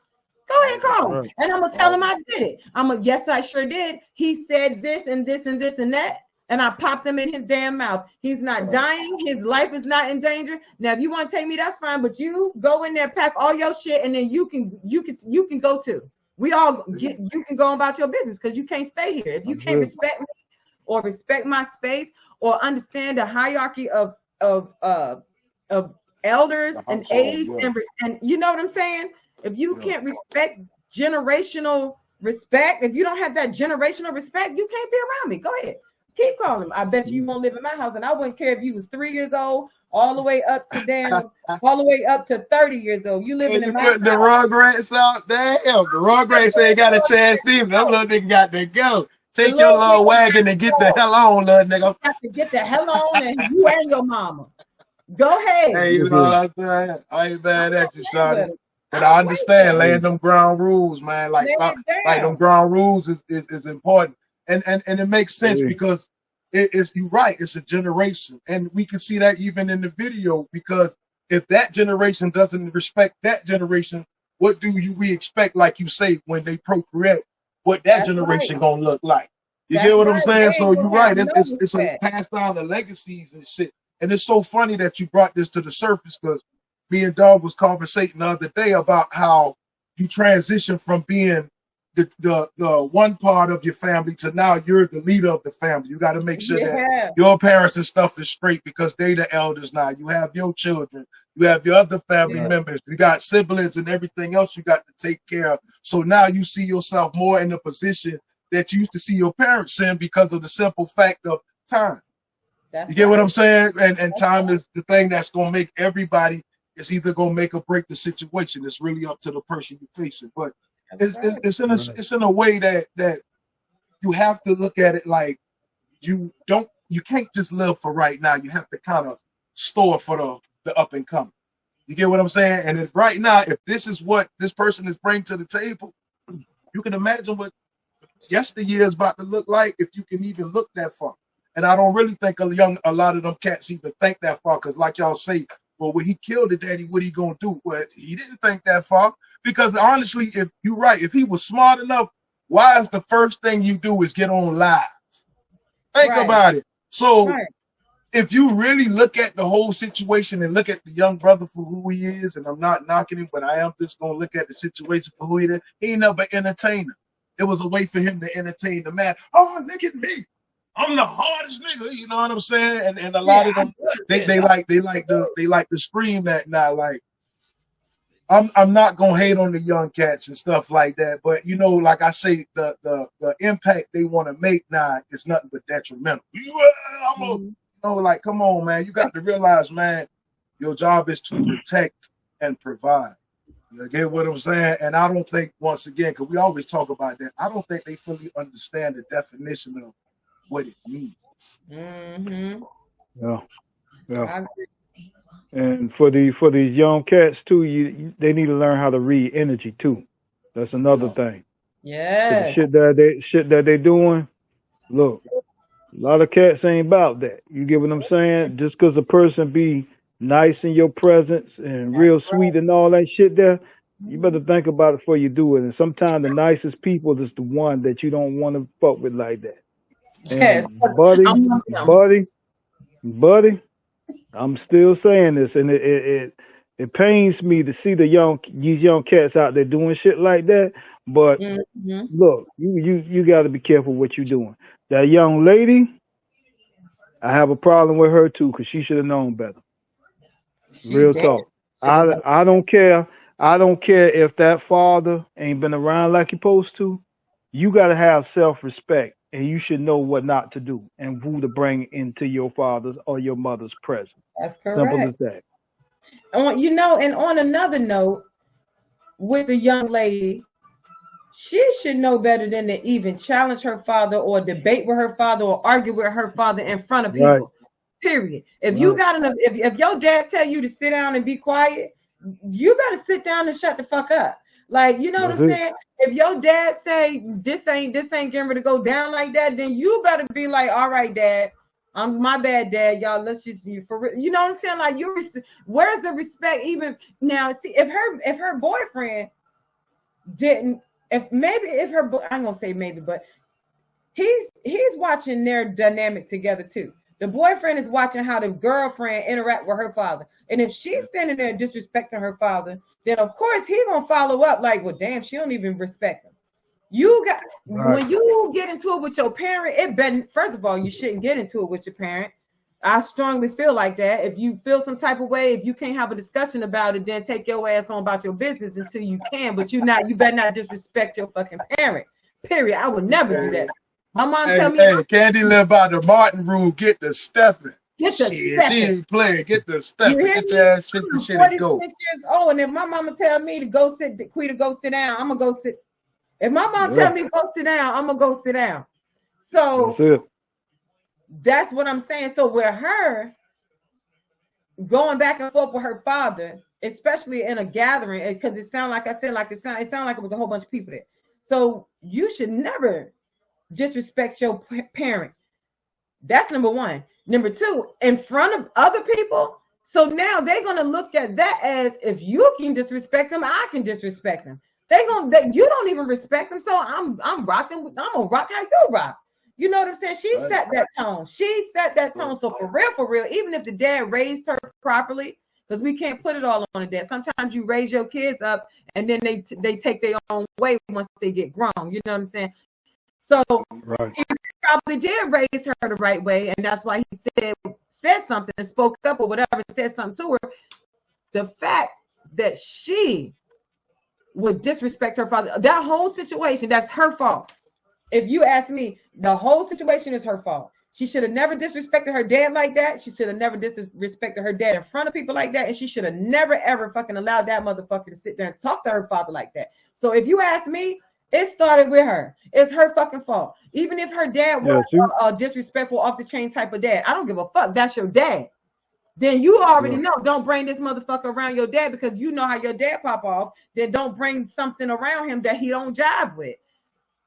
Go ahead, call him. And I'm gonna tell him I did it. Yes, I sure did. He said this and this and this and that, and I popped him in his damn mouth. He's not dying. His life is not in danger. Now, if you want to take me, that's fine. But you go in there, pack all your shit, and then you can go too. We all get. You can go about your business because you can't stay here. If you can't respect me or respect my space or understand the hierarchy of elders and age and you know what I'm saying. If you can't respect generational respect, if you don't have that generational respect, you can't be around me. Go ahead. Keep calling. I bet you won't live in my house. And I wouldn't care if you was 3 years old, all the way up to 30 years old. You living in my house. The Rugrats out. Damn, the Rugrats ain't got a chance either. That little nigga got to go. Take your little wagon and get the hell on, little nigga. You have to get the hell on, and you and your mama. Go ahead. Hey, you know what I'm saying? I ain't mad at you, Shawty. But I understand laying them ground rules, man. Like them ground rules is important. And it makes sense because it's you're right, it's a generation. And we can see that even in the video, because if that generation doesn't respect that generation, what do we expect, like you say, when they procreate, what that generation gonna look like? You get what I'm saying? So you're right. It's a pass down the legacies and shit. And it's so funny that you brought this to the surface, because me and Dog was conversating the other day about how you transition from being the one part of your family to now you're the leader of the family. You got to make sure that your parents and stuff is straight, because they the elders now. You have your children, you have your other family members, you got siblings and everything else you got to take care of. So now you see yourself more in the position that you used to see your parents in, because of the simple fact of time. You get what I'm saying? And time is the thing that's going to make everybody, it's either going to make or break the situation. It's really up to the person you're facing. But it's in a way that you have to look at it like you can't just live for right now. You have to kind of store for the up and coming. You get what I'm saying? And if right now, if this is what this person is bringing to the table, you can imagine what yesteryear is about to look like, if you can even look that far. And I don't really think a lot of them cats even think that far, because like y'all say, well, when he killed the daddy, what he gonna do? Well, he didn't think that far, because honestly, if you're right, if he was smart enough, why is the first thing you do is get on live? Think about it. So if you really look at the whole situation and look at the young brother for who he is, and I'm not knocking him, but I am just gonna look at the situation for who he is. He ain't never entertainer. It was a way for him to entertain the man. Oh, look at me. I'm the hardest nigga, you know what I'm saying? And a lot of them, they like to scream that now. Like, I'm not gonna hate on the young cats and stuff like that, but you know, like I say, the impact they want to make now is nothing but detrimental. Like, come on, man, you got to realize, man, your job is to protect and provide. You get what I'm saying? And I don't think, once again, because we always talk about that, I don't think they fully understand the definition of what it means. Yeah. And for these young cats too, they need to learn how to read energy too. That's another thing. Yeah. The shit that they doing. Look, a lot of cats ain't about that. You get what I'm saying? Just because a person be nice in your presence and real sweet and all that shit there, you better think about it before you do it. And sometimes the nicest people is the one that you don't want to fuck with like that. And buddy, I'm still saying this, and it pains me to see these young cats out there doing shit like that. But look, you got to be careful what you're doing. That young lady, I have a problem with her too, because she should have known better. Real talk. I don't care. I don't care if that father ain't been around like he's supposed to. You got to have self-respect. And you should know what not to do and who to bring into your father's or your mother's presence. That's correct. Simple as that. And on another note, with the young lady, she should know better than to even challenge her father or debate with her father or argue with her father in front of people. Right. Period. If you got if your dad tell you to sit down and be quiet, you better sit down and shut the fuck up. Like, you know what That's I'm it. saying? If your dad say this ain't getting ready to go down like that, then you better be like, all right, dad, my bad, dad, y'all. Let's just be for real. You know what I'm saying? Like, where's the respect even now? See, if her boyfriend didn't, if her, I'm gonna say maybe, but he's watching their dynamic together too. The boyfriend is watching how the girlfriend interact with her father. And if she's standing there disrespecting her father, then of course he's gonna follow up like, well, damn, she don't even respect him. When you get into it with your parent, first of all, you shouldn't get into it with your parent. I strongly feel like that. If you feel some type of way, if you can't have a discussion about it, then take your ass on about your business until you can. But you better not disrespect your fucking parent. Period. I would never do that. My mom tell me, Kandi live by the Martin rule. Get the stepping. Get the Shit, stepping. she ain't playing. Get the You stepping. hear Get me? your ass shit the I'm shit and go. 46 years old, and if my mama tell me to go sit, Quita, go sit down, I'm gonna go sit. If my mom tell me to go sit down, I'm gonna go sit down. That's So it. that's what I'm saying. So with her going back and forth with her father, especially in a gathering, because it sounded like it was a whole bunch of people there. So you should never disrespect your parent. That's number one. Number two, in front of other people. So now they're gonna look at that as, if you can disrespect them, I can disrespect them. You don't even respect them, so I'm gonna rock how you rock. You know what I'm saying? She set that tone. So for real, even if the dad raised her properly, because we can't put it all on the dad. Sometimes you raise your kids up and then they take their own way once they get grown. You know what I'm saying? So he probably did raise her the right way, and that's why he said something and spoke up or whatever, said something to her. The fact that she would disrespect her father, that whole situation, that's her fault. If you ask me, the whole situation is her fault. She should have never disrespected her dad like that. She should have never disrespected her dad in front of people like that. And she should have never, ever fucking allowed that motherfucker to sit there and talk to her father like that. So if you ask me, it started with her. It's her fucking fault. Even if her dad was a disrespectful, off the chain type of dad, I don't give a fuck. That's your dad. Then you already know, don't bring this motherfucker around your dad, because you know how your dad pop off. Then don't bring something around him that he don't jive with.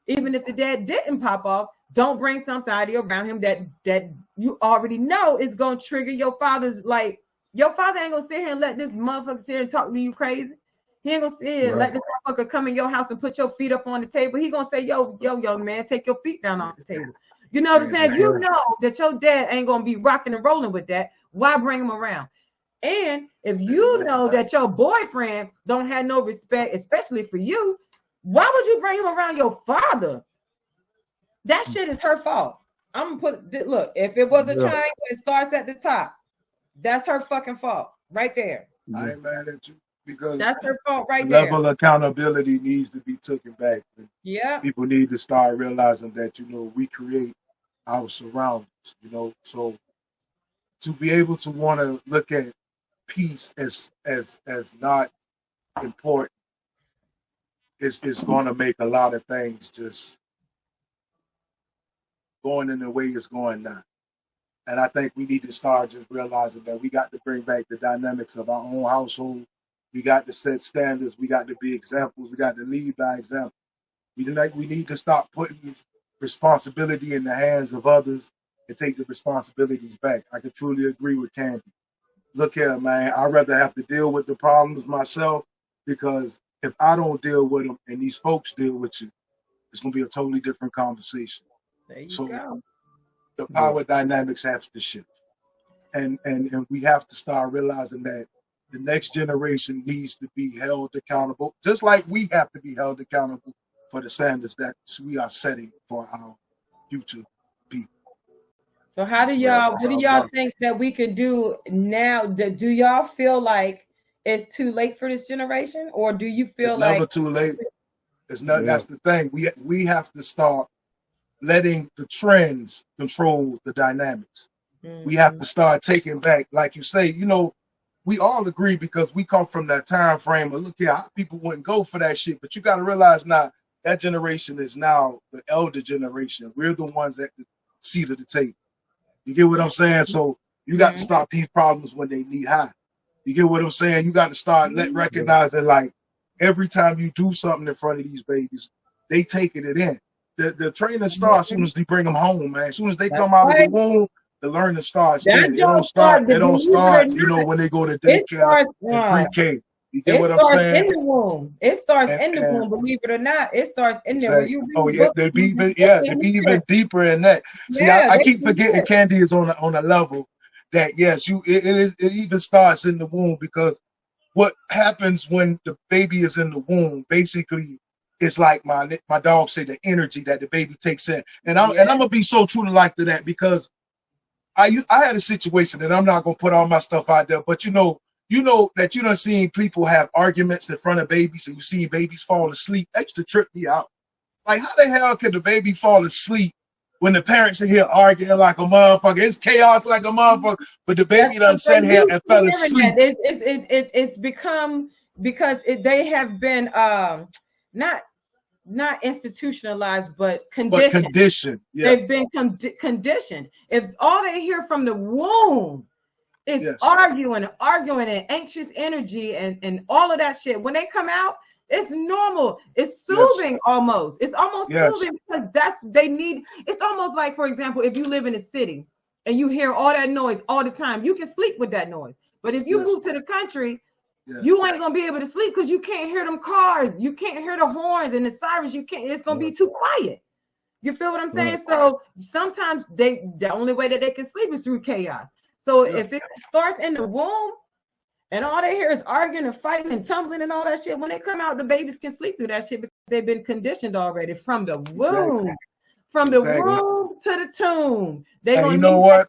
Even if the dad didn't pop off, don't bring somebody around him that you already know is going to trigger your father's, like, your father ain't going to sit here and let this motherfucker sit here and talk to you crazy. He ain't going to sit here and let this motherfucker come in your house and put your feet up on the table. He going to say, yo, young man, take your feet down off the table. You know what I'm saying? You know that your dad ain't going to be rocking and rolling with that. Why bring him around? And if you know that your boyfriend don't have no respect, especially for you, why would you bring him around your father? That shit is her fault. I'm gonna look, if it was a triangle, it starts at the top. That's her fucking fault right there. I ain't mad at you, because that's her fault right the there. level of accountability needs to be taken back. Yeah. People need to start realizing that, we create our surroundings, so to be able to want to look at peace as not important is going to make a lot of things just going in the way it's going now. And I think we need to start just realizing that we got to bring back the dynamics of our own household. We got to set standards. We got to be examples. We got to lead by example. We need to stop putting responsibility in the hands of others and take the responsibilities back. I can truly agree with Kandi. Look here, man, I'd rather have to deal with the problems myself, because if I don't deal with them and these folks deal with you, it's going to be a totally different conversation. There you go. The power dynamics have to shift. And we have to start realizing that the next generation needs to be held accountable, just like we have to be held accountable for the standards that we are setting for our future people. So what do y'all think that we could do now? Do y'all feel like it's too late for this generation, or do you feel it's like never too late? It's not. That's the thing. We have to start letting the trends control the dynamics. We have to start taking back, like you say, we all agree, because we come from that time frame of, look here, people wouldn't go for that shit. But you got to realize now, that generation is now the elder generation. We're the ones at the seat of the table. You get what I'm saying? So you got to stop these problems when they knee high. You get what I'm saying? You got to start recognizing, like, every time you do something in front of these babies, they taking it in. The training starts as soon as they bring them home, man. As soon as they come out of the womb, the learning starts then. It don't start, you know, when they go to daycare and pre-K. You get what I'm saying? It starts in the womb. It starts in the womb, believe it or not. It starts in there. When you they be even deeper in that. See, I keep forgetting Kandi is on a level that, yes, it even starts in the womb, because what happens when the baby is in the womb, basically, it's like my dog said, the energy that the baby takes in. And I'm gonna be so true to life to that, because I had a situation, and I'm not gonna put all my stuff out there, but you know that you done seen people have arguments in front of babies, and you see babies fall asleep. That used to trip me out. Like, how the hell can the baby fall asleep when the parents are here arguing like a motherfucker? It's chaos like a motherfucker, but the baby done sat here and fell asleep. It's become, because they have been not institutionalized, but conditioned. Yeah. They've been conditioned. If all they hear from the womb is arguing and anxious energy and all of that shit, when they come out, it's normal. It's soothing almost. It's almost soothing, because they need. It's almost like, for example, if you live in a city and you hear all that noise all the time, you can sleep with that noise. But if you move to the country, you ain't gonna be able to sleep, because you can't hear them cars, you can't hear the horns and the sirens. You can't. It's gonna be too quiet. You feel what I'm saying? So sometimes the only way that they can sleep is through chaos. So if it starts in the womb and all they hear is arguing and fighting and tumbling and all that shit, when they come out, the babies can sleep through that shit, because they've been conditioned already from the womb, from the womb to the tomb. And you know what?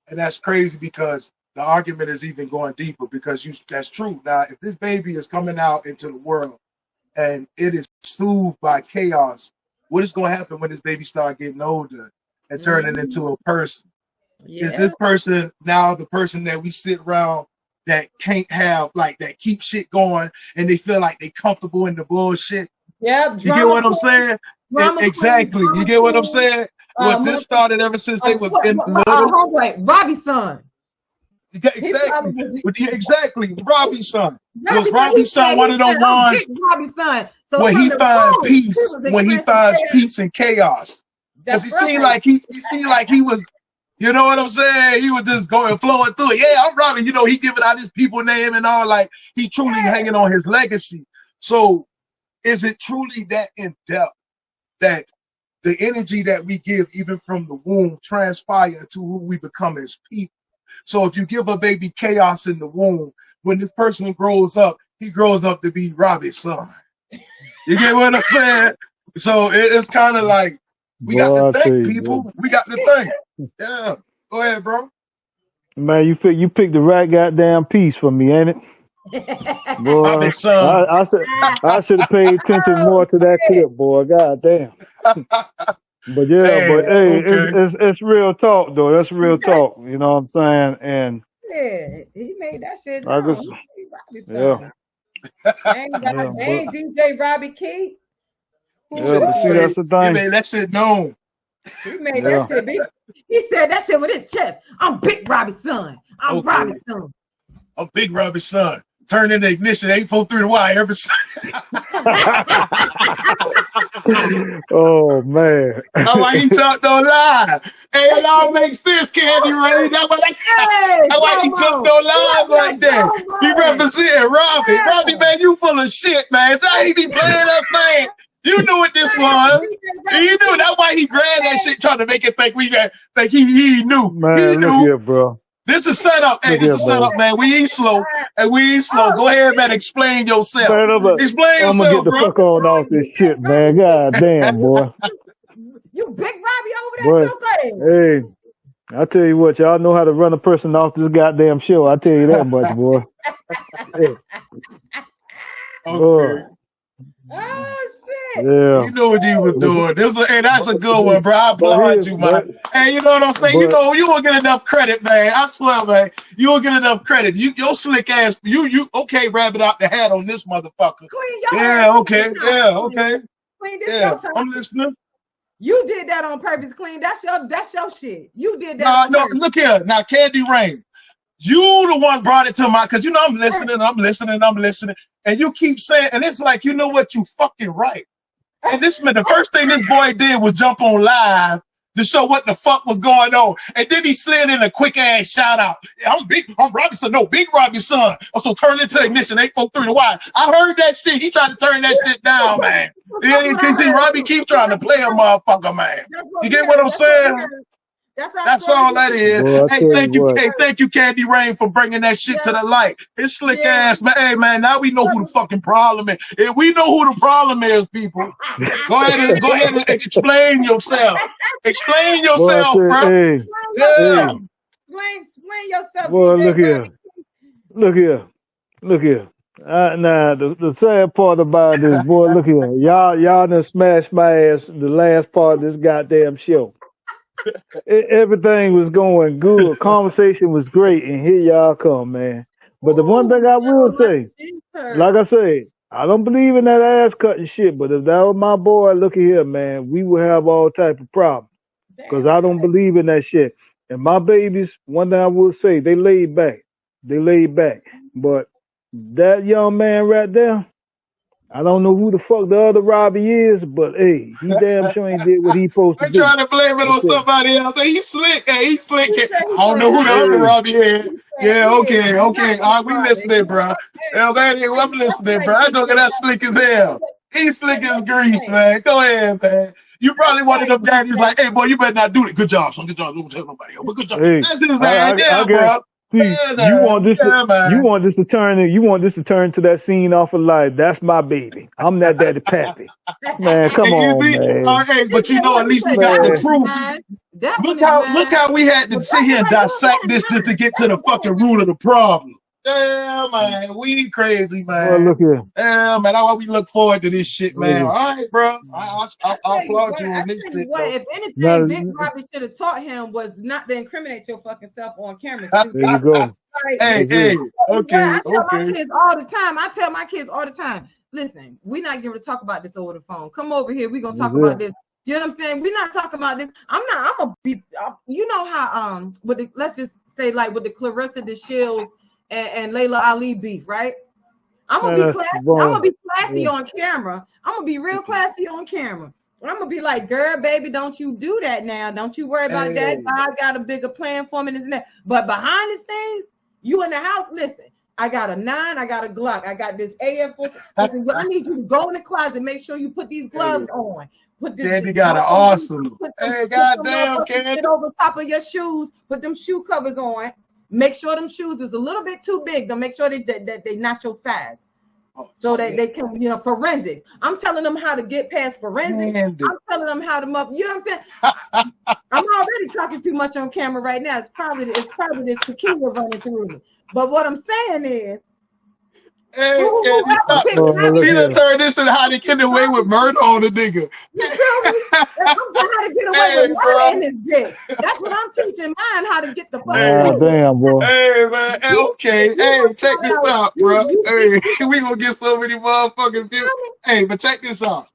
And that's crazy, because the argument is even going deeper, because that's true. Now, if this baby is coming out into the world and it is soothed by chaos, what is going to happen when this baby start getting older and turning into a person? Is this person now the person that we sit around that can't have, like, that keep shit going, and they feel like they comfortable in the bullshit? Yeah, you get what I'm saying? Exactly. You get what I'm saying? Well, this started ever since they was in little. Robi's son. Exactly. Robi's son. Was Robi's son one of them ones when he finds peace, when he finds peace in chaos? Because he seemed like he was, you know what I'm saying? He was just going, flowing through it. Yeah, I'm Robbie. You know, he giving out his people name and all, like he truly hanging on his legacy. So is it truly that in depth that the energy that we give, even from the womb, transpire into who we become as people? So if you give a baby chaos in the womb, when this person grows up, he grows up to be Robbie's son. You get what I'm saying? So it's kind of like, we got to think, people. We got to think. Yeah. Go ahead, bro. Man, you picked the right goddamn piece for me, ain't it? Boy, I should have paid attention more to that clip, boy. God damn. But it's real talk, though. That's real talk. You know what I'm saying? And he made that shit. Ain't DJ Robbie Keit. But see, that's the thing. He made that shit known. He made that shit big. He said that shit with his chest. I'm Big Robbie's son. I'm Robbie's son. I'm Big Robbie's son. Turn in the ignition, 843 the wire every Oh man. That's why he jumped on live. Hey, it all makes sense, Kandi Ray. That's why he jumped on live like that. He represented Robbie. Robbie, man, you full of shit, man. So he be playing us, man. You knew what this was. You knew. That's why he grabbed that shit, trying to make it think he knew. Man, he knew. Look here, bro. This is setup. Hey, this is setup, man. We ain't slow. And we ain't slow. Go ahead, man. Explain yourself. Man, explain yourself, I'm gonna get the bro. fuck on off this shit, man. God damn, boy. You Big Robbie over there, Hey, I tell you what, y'all know how to run a person off this goddamn show. I tell you that much, boy. Hey. Okay. Oh shit! Yeah. You know what he was doing. That's a good one, bro. I applaud you, man. Hey, you know what I'm saying? You won't get enough credit, man. I swear, man. You won't get enough credit. Your slick ass. You okay? Rabbit out the hat on this motherfucker. Okay. Cleen, I'm listening. You did that on purpose, Cleen. That's your shit. You did that. No, look here. Now, Kandi Rain. You the one brought it to my, because you know I'm listening, and you keep saying, and it's like, you know what, you fucking right. And the first thing this boy did was jump on live to show what the fuck was going on. And then he slid in a quick ass shout out. Yeah, I'm Robbie's son. No, Big Robbie's son. Also turn into ignition 843 to Y. I heard that shit. He tried to turn that shit down, man. You can see Robbie keep trying to play a motherfucker, man. You get what I'm saying? That's all that is. Boy, Hey, thank you, Candy Rain, for bringing that shit to the light. It's slick ass, man. Hey, man, now we know who the fucking problem is. If we know who the problem is, people, go ahead and explain yourself. Explain yourself, boy, bro. Hey, Yeah. Explain yourself. boy, DJ look here. Nah, the sad part about this, boy, look here. Y'all done smashed my ass the last part of this goddamn show. Everything was going good. Conversation was great, and here y'all come, man. But the one thing I will say, like I said, I don't believe in that ass cutting shit. But if that was my boy, look at here, man, we would have all type of problems. Because I don't believe in that shit. And my babies, one thing I will say, they laid back. But that young man right there, I don't know who the fuck the other Robbie is, but hey, he damn sure ain't did what he supposed to They're do. trying to blame it on somebody else. Hey, he's slick. I don't know who the other Robbie is. Yeah, okay. All right, we listening, bro. I'm listening, bro. I talking that slick as hell. He's slick as grease, man. Go ahead, man. You probably one of them daddies like, hey, boy, you better not do it. Good job, son. Good job. Don't tell nobody else. But good job. Hey, That's his ass. Yeah, bro. See, you want this to turn to that scene off of Life. That's my baby. I'm that daddy pappy. Man, come on, man. Okay, but you know, at least we got the truth. Look how we had to sit here and dissect this just to get to the fucking root of the problem. Yeah, man, we crazy, man. Well, look here. Yeah, man, that's why we look forward to this shit, man. All right, bro. I applaud you on this shit. If anything, Big Robbie should have taught him was not to incriminate your fucking self on camera. There you go. Hey, okay. I tell my kids all the time, listen, we're not going to talk about this over the phone. Come over here. We're going to talk about this. You know what I'm saying? We're not talking about this. I'm going to be, you know how, let's just say like with the Clarissa DeShields and Layla Ali beef, right? I'm gonna be classy. I'm gonna be classy on camera. I'm gonna be real classy on camera. I'm gonna be like, girl, baby, don't you do that now. Don't you worry about that. God got a bigger plan for me, and that. But behind the scenes, you in the house, listen. I got a 9, I got a Glock, I got this AF. I need you to go in the closet, make sure you put these gloves on. Candy got an awesome. Hey, goddamn, Candy. Get over top of your shoes. Put them shoe covers on. Make sure them shoes is a little bit too big. Don't make sure that they not your size. So that they can, forensics. I'm telling them how to get past forensics. I'm telling them how to you know what I'm saying? I'm already talking too much on camera right now. It's probably this tequila running through me. But what I'm saying is, she done turned this into how to get away with murder on the nigga. I'm trying how to get away with murder in this bitch. That's what I'm teaching mine, how to get the fuck away. Damn, bro. Hey, man. Okay. Hey, check this out, bro. Hey, we gonna get so many motherfucking views. Hey, but check this out.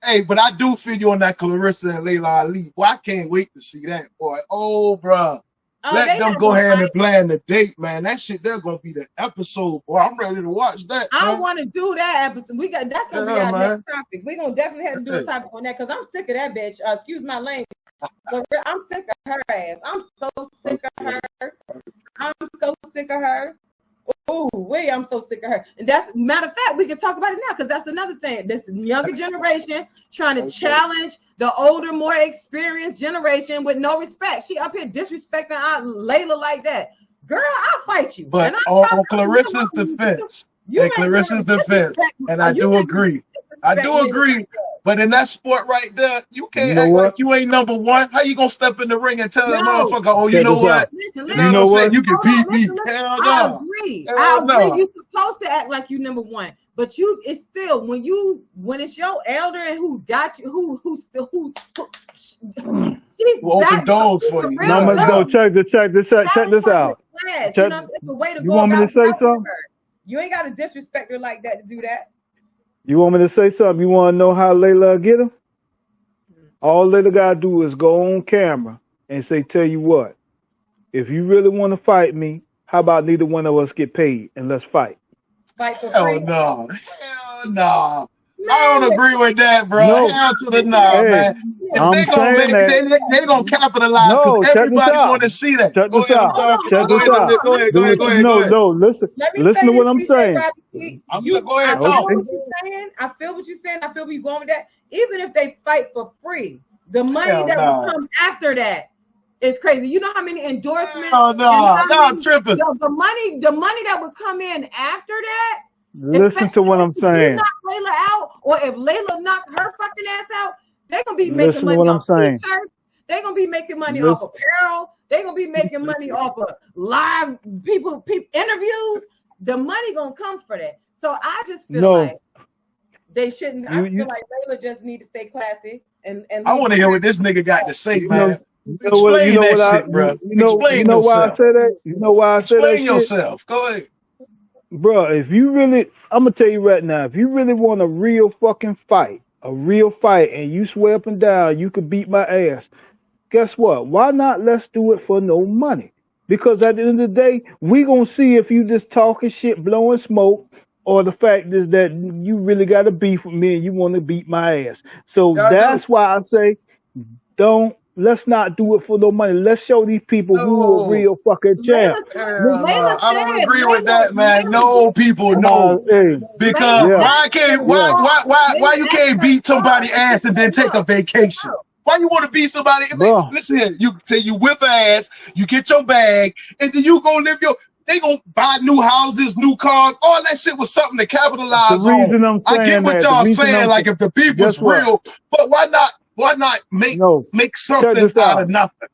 Hey, but I do feel you on that Clarissa and Layla Ali. Boy, I can't wait to see that, boy. Oh, bro. Let them go ahead and plan the date, man. That shit, they're gonna be the episode, boy. I'm ready to watch that. I want to do that episode. That's gonna be our next topic. We're gonna definitely have to do a topic on that because I'm sick of that bitch. Excuse my language. But I'm sick of her ass. I'm so sick of her. Oh, wait, I'm so sick of her. And that's matter of fact, we can talk about it now because that's another thing. This younger generation trying to challenge the older, more experienced generation with no respect. She up here disrespecting our Layla like that. Girl, I'll fight you. But on Clarissa's defense, and I do agree. But in that sport right there, you can't act like you ain't number one. How you gonna step in the ring and tell that motherfucker, oh, you know what? Listen, you know what? You can beat me. Hell no. I agree. You're supposed to act like you number one. But it's still when it's your elder and who got you, who open doors for you. No, check this out. You want me to say something? You ain't got to disrespect her like that to do that. You want me to say something? You want to know how Layla get him? All Layla got to do is go on camera and say, tell you what, if you really want to fight me, How about neither one of us get paid and let's fight? Fight for Hell free. no. Hell no. I Man, don't agree with that, bro. No. Hell to the nah, Hey, man. If I'm they gonna saying make, that. they gonna capitalize because No, check this everybody out. want to see that. Check Go this ahead. I'm out. sorry. Check Go this ahead. out. Go ahead. Go ahead. Go ahead. Go No, ahead. no, listen. Let me Listen say to this, what I'm DJ saying. Robbie. I'm You, go ahead. I feel Talk. what you're saying. I feel what you're saying. I feel where you're going with that. Even if they fight for free, the money Hell that will no. come after that is crazy. You know how many endorsements Hell and no. how Y'all many tripping. the money that would come in after that, Listen to especially what I'm if you saying. knock Layla out, or if Layla knocked her fucking ass out, they're gonna be making Listen to money what I'm off saying. t-shirts. They're gonna be making money off Listen. apparel. They're gonna be making money off of live people interviews. The money gonna come for that. So I just feel No, like they shouldn't. I you feel like Layla just need to stay classy and I leave want to the hear what this nigga got to say, you know man. you know what Explain that shit, bro. you Explain know why I yourself. say that? You know why I say that Explain shit? yourself. Go ahead. Bro, if you really, I'm gonna tell you right now, if you really want a real fucking fight, and you swear up and down you could beat my ass, guess what? Why not let's do it for no money? Because at the end of the day, we gonna see if you just talking shit, blowing smoke, or the fact is that you really got a beef with me and you want to beat my ass. So Y'all do. that's why I say, let's not do it for no money. Let's show these people who a No. real fucking champ. Layla, Hell no. Layla I don't said, agree with that, man. Layla No, people, no. Hey, Because Layla yeah, why can't why yeah, why why why Layla you asked can't her, beat somebody ass and then take a look, vacation? Why you want to beat somebody? bro. Listen here, you say you whip ass, you get your bag, and then you go live your. They gonna buy new houses, new cars, all that shit was something to The capitalize on. reason I'm I get saying what that, y'all saying, like if the beef was guess what? real, but why not No, make check something this out of out. nothing?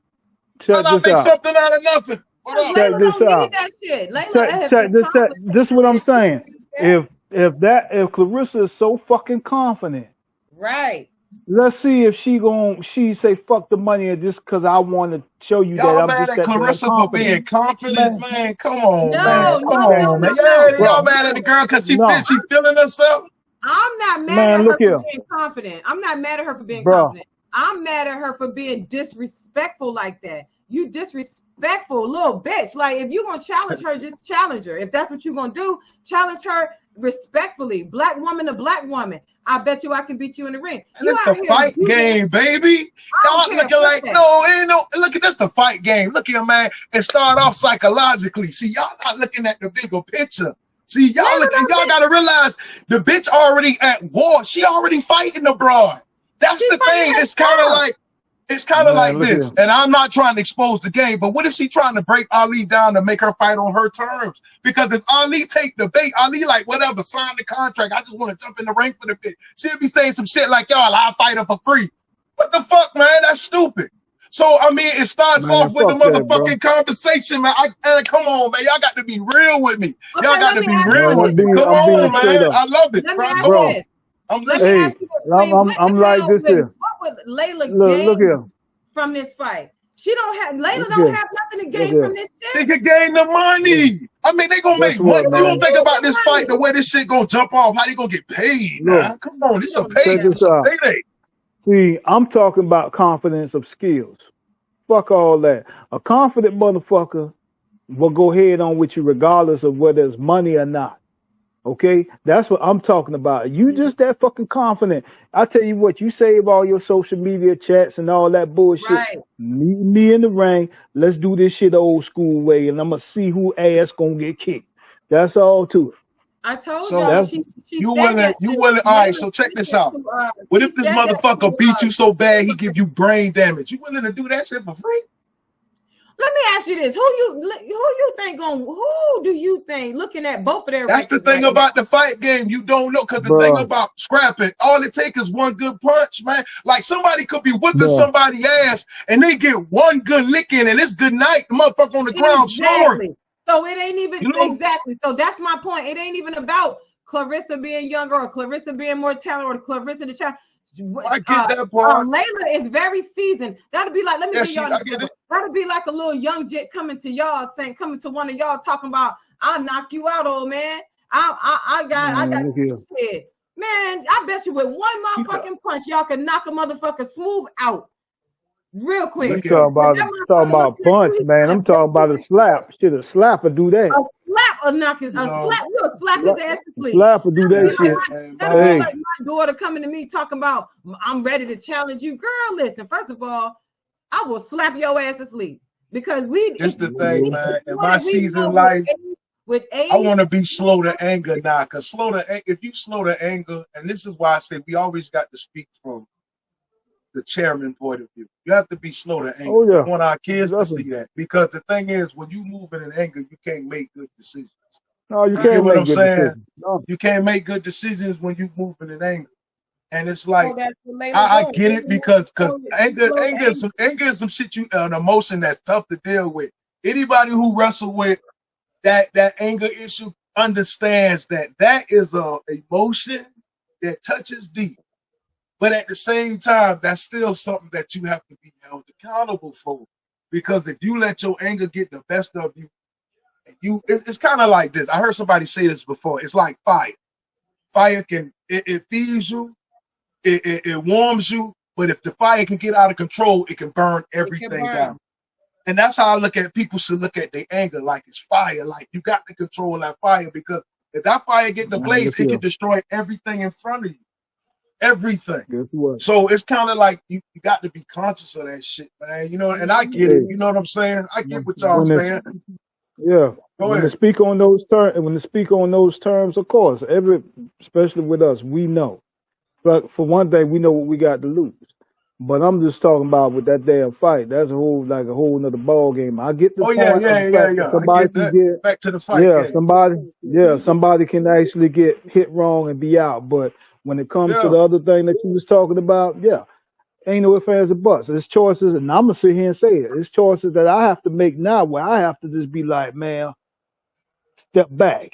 Why Check not this make out. something out of nothing? What up? Check Layla this don't need out. that shit. Layla Check, has check this. accomplished This what I'm saying. everything. If Clarissa is so fucking confident, Right. let's see if she say fuck the money and just because I want to show you that Y'all I'm mad just at that damn Clarissa for being confident. confident, man? Come on, No, man. Come no, no, on, man. no, no. Y'all Bro, mad at the girl because she no, feeling herself? I'm not mad man, at her look for here, being confident. I'm not mad at her for being bro. confident. I'm mad at her for being disrespectful like that. You disrespectful little bitch. Like, if you're gonna challenge her, just challenge her. If that's what you're gonna do, challenge her respectfully. Black woman to black woman. I bet you I can beat you in the ring. And You it's out the here fight using, game, baby. I don't Y'all care. looking Fuck like, that. no, ain't no, look at this, the fight game. Look here, man. It start off psychologically. See, y'all not looking at the bigger picture. See, y'all Layla looking, don't y'all think gotta realize the bitch already at war. She already fighting abroad. That's she the fighting thing. It's kind of herself. like, it's kind of Man, like look this, here, and I'm not trying to expose the game, but what if she trying to break Ali down to make her fight on her terms? Because if Ali take the bait, Ali like, whatever, sign the contract. I just want to jump in the ring for the bit. She'll be saying some shit like, y'all, I'll fight her for free. What the fuck, man? That's stupid. So, I mean, it starts man. off with the Fuck that, bro. motherfucking conversation, man. Come on, man. Y'all got to be real with me. Okay, Y'all got let to me be ask Man, real you with this. me. Come I'm being on, straight man. up, I love it, Let bro. me ask Come you on. bro. this. I'm Let me listening. Hey, ask you this, Queen. What I'm the like hell this here. what would Layla Look gain here. from this fight? She don't have Layla Look don't here. have nothing to Look gain from here. this They shit. could gain the money. I mean, they gonna Guess make money. what, You don't man? think Need about the this fight, the money. way this shit gonna jump off, how they gonna get paid, Look, now? Come on, this You is a don't need check pay, that. this this a out. payday. See, I'm talking about confidence of skills. Fuck all that. A confident motherfucker will go head on with you regardless of whether it's money or not. Okay? That's what I'm talking about. You just that fucking confident. I tell you what, you save all your social media chats and all that bullshit. Right. Meet me in the ring. Let's do this shit the old school way, and I'm gonna see who ass gonna get kicked. That's all to it. I told So y'all That's she you said willing, that you to willing, all right, Layla so check said this that out. to What she if this said that motherfucker to beat you so bad he give you brain damage? You willing to do that shit for free? Let me ask you this. Who you think who do you think, looking at both of their That's the records thing right about the fight game. You don't know, because the thing bruh, about scrapping, all it takes is one good punch, man. Like somebody could be whipping bruh. somebody's ass and they get one good lick in and it's good night. The motherfucker on the now? ground snoring. Exactly. So it ain't even You know? exactly. So that's my point. It ain't even about Clarissa being younger or Clarissa being more talented or Clarissa the child. I get that part. Layla is very seasoned. That'll be like, let me Yeah, give y'all an I get example. it. That'll be like a little young jit coming to y'all saying, coming to one of y'all talking about, I'll knock you out, old man. I got Man, look here. shit. Man, I bet you with one Keep up. motherfucking punch, y'all can knock a motherfucker smooth out. real You quick. Look at him. But that talking motherfucker about looking at punch, you, man. I'm talking about a slap. Shit, a slap would do that. a slap or knock his, You a know, slap, you'll slap his ass to A sleep. slap would do That'll that be shit. like and that'll be Hey, like my daughter coming to me talking about, I'm ready to challenge you. Girl, listen, first of all, I will slap your ass to sleep because it's the thing, we man. In know my that we know season life, with I age, want to be slow to anger now, cause if you slow to anger, and this is why I say we always got to speak from the chairman point of view. You have to be slow to anger. oh We yeah, want our kids to see definitely. that, because the thing is, when you move in anger, you can't make good decisions. No, you You get can't what make I'm good saying? decisions. No, You can't make good decisions when you moving in anger, and it's so like that's the later I on. get it because Slow anger, to anger is some shit an emotion that's tough to deal with. Anybody who wrestle with that anger issue understands that is a emotion that touches deep. But at the same time, that's still something that you have to be held accountable for. Because if you let your anger get the best of you, it's kind of like this. I heard somebody say this before. It's like fire. Fire it feeds you, it warms you, but if the fire can get out of control, it can burn it can everything burn. down. And that's how I look at people should look at their anger, like it's fire. Like you got to control that fire, because if that fire get in a man, blaze, look it can here. destroy everything in front of you. Everything. Guess what? So it's kind of like you got to be conscious of that shit, man. You know, and I get it. Hey, You know what I'm saying? I get what y'all when it's saying. yeah, Go when to ahead. speak on those terms, of course, especially with us, we know. But for one thing, we know what we got to lose. But I'm just talking about with that damn fight. That's a whole nother ball game. I get the Oh yeah, point of the fact that yeah. I somebody get can that. get Back to the fight. somebody can actually get hit wrong and be out. But when it comes to Yeah. the other thing that you was talking about, yeah, ain't no ifs, ands, or buts. It's choices, and I'm gonna sit here and say it. It's choices that I have to make now, where I have to just be like, man, step back.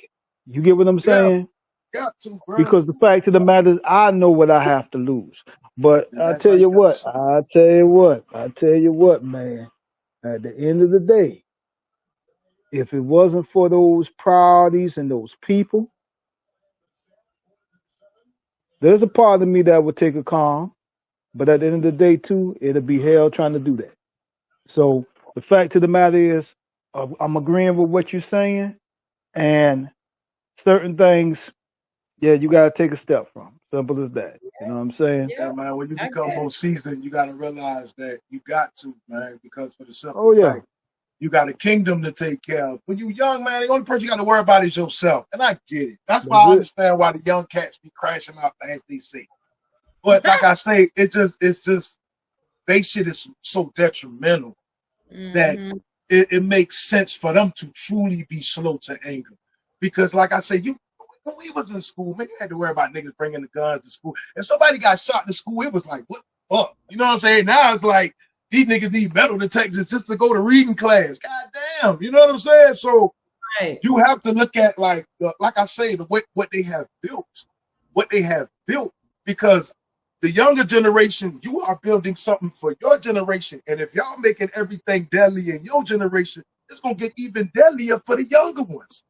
You get what I'm Yeah. saying? Got to, bro. Because the fact of the matter is, I know what I have to lose. But And I that's tell how you you got to what, see. man. At the end of the day, if it wasn't for those priorities and those people, there's a part of me that would take a calm. But at the end of the day, too, it'll be hell trying to do that. So the fact of the matter is, I'm agreeing with what you're saying, and certain things, yeah, you gotta take a step from. Simple as that. You know what I'm saying? Yeah, man. When you become more seasoned, you got to realize that you got to, man, because for the simple Oh yeah, fact, you got a kingdom to take care of. When you young, man, the only person you got to worry about is yourself. And I get it. That's why that's I it. understand why the young cats be crashing out the SDC. But like I say, it's just they shit is so detrimental that it makes sense for them to truly be slow to anger. Because like I say, when we was in school, man, you had to worry about niggas bringing the guns to school. If somebody got shot in school, it was like, what the fuck? You know what I'm saying? Now it's like, these niggas need metal detectors just to go to reading class. God damn. You know what I'm saying? So Right. you have to look at, like I say, what they have built, because the younger generation, you are building something for your generation. And if y'all making everything deadly in your generation, it's going to get even deadlier for the younger ones.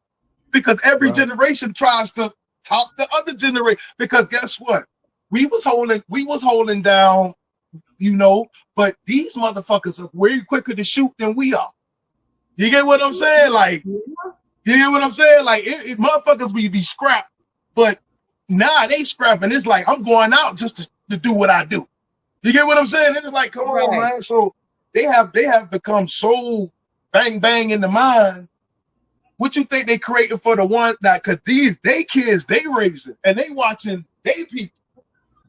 Because every Right. generation tries to top the other generation. Because guess what? We was holding down, but these motherfuckers are way quicker to shoot than we are. You get what I'm saying? Like, it motherfuckers be scrapped, but now they scrapping. It's like, I'm going out just to do what I do. You get what I'm saying? It's like, come on, man. So they have become so bang bang in the mind. What you think they creating for the one that, cause they kids, they raising and they watching they people.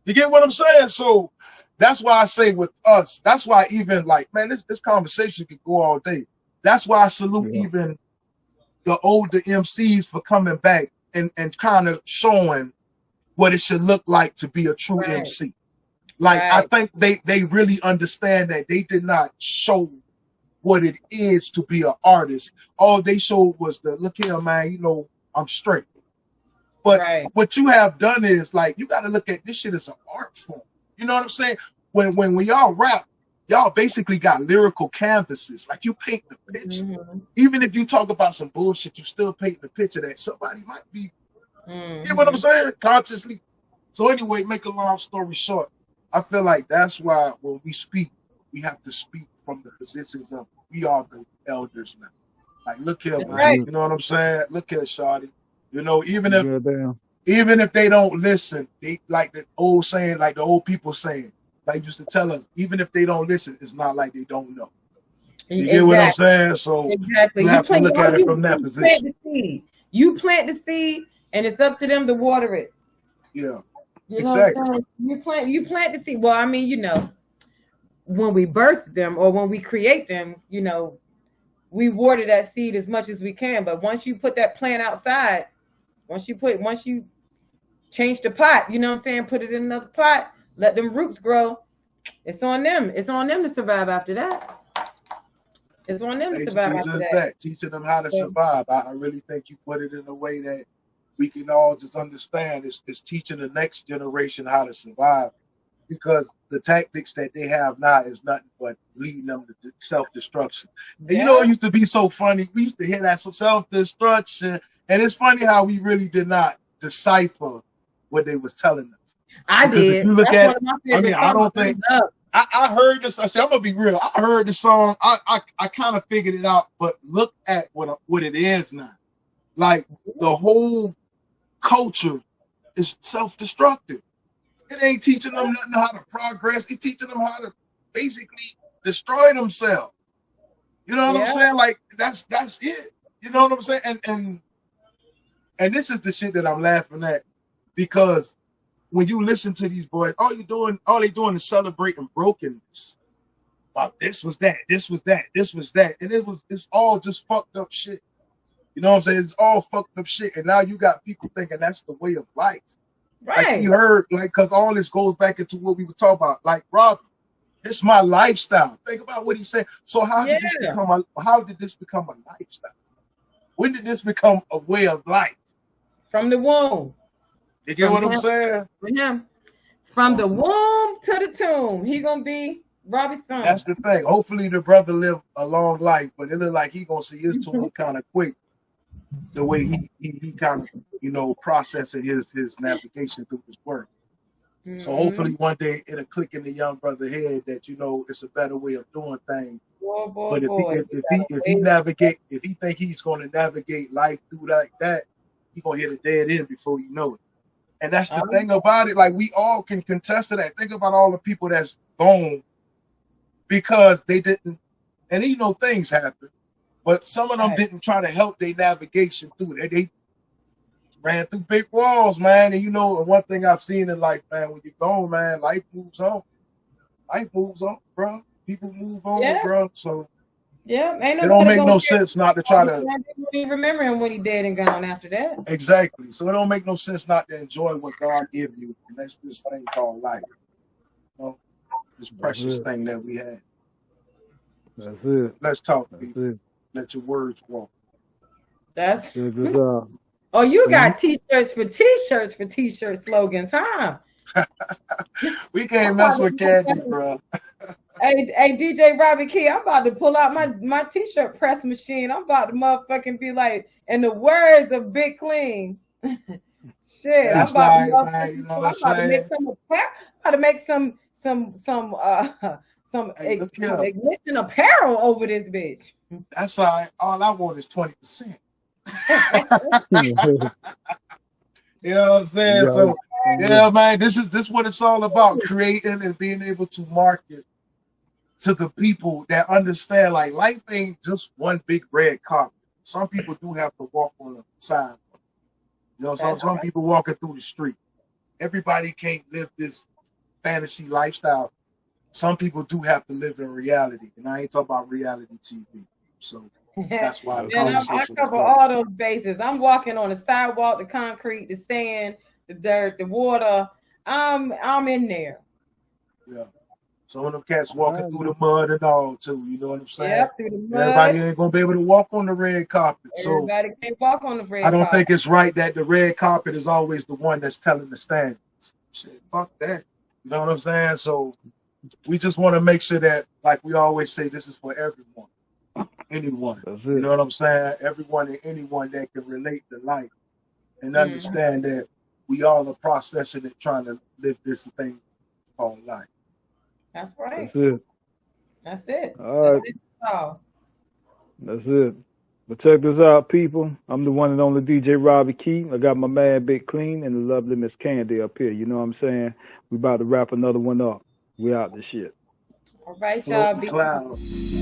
You get what I'm saying? So that's why I say with us, that's why even like, man, this conversation could go all day. That's why I salute even the older MCs for coming back and kind of showing what it should look like to be a true MC. Like, I think they really understand that they did not show what it is to be an artist. All they showed was the, look here, man, I'm straight. But what you have done is, like, you got to look at this shit as an art form. You know what I'm saying? When y'all rap, y'all basically got lyrical canvases. Like, you paint the picture. Even if you talk about some bullshit, you still paint the picture that somebody might be, you know what I'm saying? Consciously. So anyway, make a long story short, I feel like that's why when we speak, we have to speak from the positions of we are the elders now. Like, look here, That's man. right. You know what I'm saying? Look here, Shawty. You know, even Goddamn. if they don't listen, they like the old saying, like the old people saying, like used to tell us, even if they don't listen, it's not like they don't know. You get what I'm Exactly. saying? So Exactly. you You have to plant, look all at it you from that do is position. plant the seed. You plant the seed, and it's up to them to water it. Yeah, You know exactly. what I'm saying? You plant the seed. Well, I mean, you know, when we birth them or when we create them, you know, we water that seed as much as we can. But once you put that plant outside, once you change the pot, you know what I'm saying, put it in another pot, let them roots grow. It's on them. It's on them to survive after that. It's on them to survive Basically, after just that. that, teaching them how to So, survive. I really think you put it in a way that we can all just understand. It's teaching the next generation how to survive because the tactics that they have now is nothing but leading them to self-destruction. And you know, it yeah, used to be so funny. We used to hear that self-destruction, and it's funny how we really did not decipher what they was telling us. I Because if did. you look That's at one it, of my I mean, favorite I songs. don't think I heard this. I said, I'm gonna be real. I heard the song. I kind of figured it out, but look at what it is now. Like the whole culture is self-destructive. It ain't teaching them nothing how to progress. It's teaching them how to basically destroy themselves. You know what I'm Yeah. saying? Like that's it. You know what I'm saying? And this is the shit that I'm laughing at because when you listen to these boys, all they doing is celebrating brokenness. Wow, this was that, this was that, this was that. And it's all just fucked up shit. You know what I'm saying? It's all fucked up shit. And now you got people thinking that's the way of life. Like Right. we heard, like, cause all this goes back into what we were talking about. Like Robi, this is my lifestyle. Think about what he said. So how did this Yeah. become a lifestyle? When did this become a way of life? From the womb. You get From what I'm him. saying? From him. From the So womb to the tomb. He gonna be Robbie's that's son. the thing. Hopefully the brother live a long life, but it look like he gonna see his tomb kind of quick. The way he kind of, you know, processing his navigation through his work. So hopefully one day it'll click in the young brother head that, you know, it's a better way of doing things. But Boy. if he think he's going to navigate life through like that, he gonna hit a dead end before you know it. And that's the thing about it. Like we all can contest to that. Think about all the people that's gone because they didn't, and you know things happen, but some of them didn't try to help their navigation through it. They ran through big walls, man. And you know, one thing I've seen in life, man, when you're gone, man, life moves on. Life moves on, bro. People move on, Yeah. bro. So Yeah. Ain't it don't nobody make gonna no care. sense not to try to. They don't even remember him when he dead and gone after that. Exactly. So it don't make no sense not to enjoy what God give you. And that's this thing called life. You know, this precious thing that we had. That's it. Let's talk, That's people. it. Let your words walk. That's Check this out. oh, you got t-shirts for t-shirt slogans, huh? We can't mess with Kandi, bro. Hey, DJ Robbie Key, I'm about to pull out my t-shirt press machine. I'm about to motherfucking be like, in the words of Big Kleen. Shit, That's I'm about to right, man. You know what I'm saying? make some Hey, look here. ignition apparel over this bitch. That's all right. All I want is 20%. You know what I'm saying? Yeah. So yeah, man, this is what it's all about. Creating and being able to market to the people that understand like life ain't just one big red carpet. Some people do have to walk on the side. You know, some people walking through the street. Everybody can't live this fantasy lifestyle. Some people do have to live in reality. And I ain't talking about reality TV. So that's why the And I conversation cover is all those bases. I'm walking on the sidewalk, the concrete, the sand, the dirt, the water. I'm in there. yeah. Some of them cats walking through the mud and all too. You know what I'm saying? Yep, through the mud. Everybody ain't gonna be able to walk on the red carpet. So Everybody can't walk on the red I don't carpet. think it's right that the red carpet is always the one that's telling the standards. Shit, fuck that. You know what I'm saying? So we just want to make sure that, like we always say, this is for everyone. Anyone. That's You it. know what I'm saying? Everyone and anyone that can relate to life and understand that we all are processing it, trying to live this thing called life. That's right. That's it. That's it. All right, That's it. Oh. that's it. But check this out, people. I'm the one and only DJ Robbie Key. I got my man Big Clean and the lovely Miss Kandi up here. You know what I'm saying? We about to wrap another one up. We out this shit. All right, Float y'all. the Be clouds.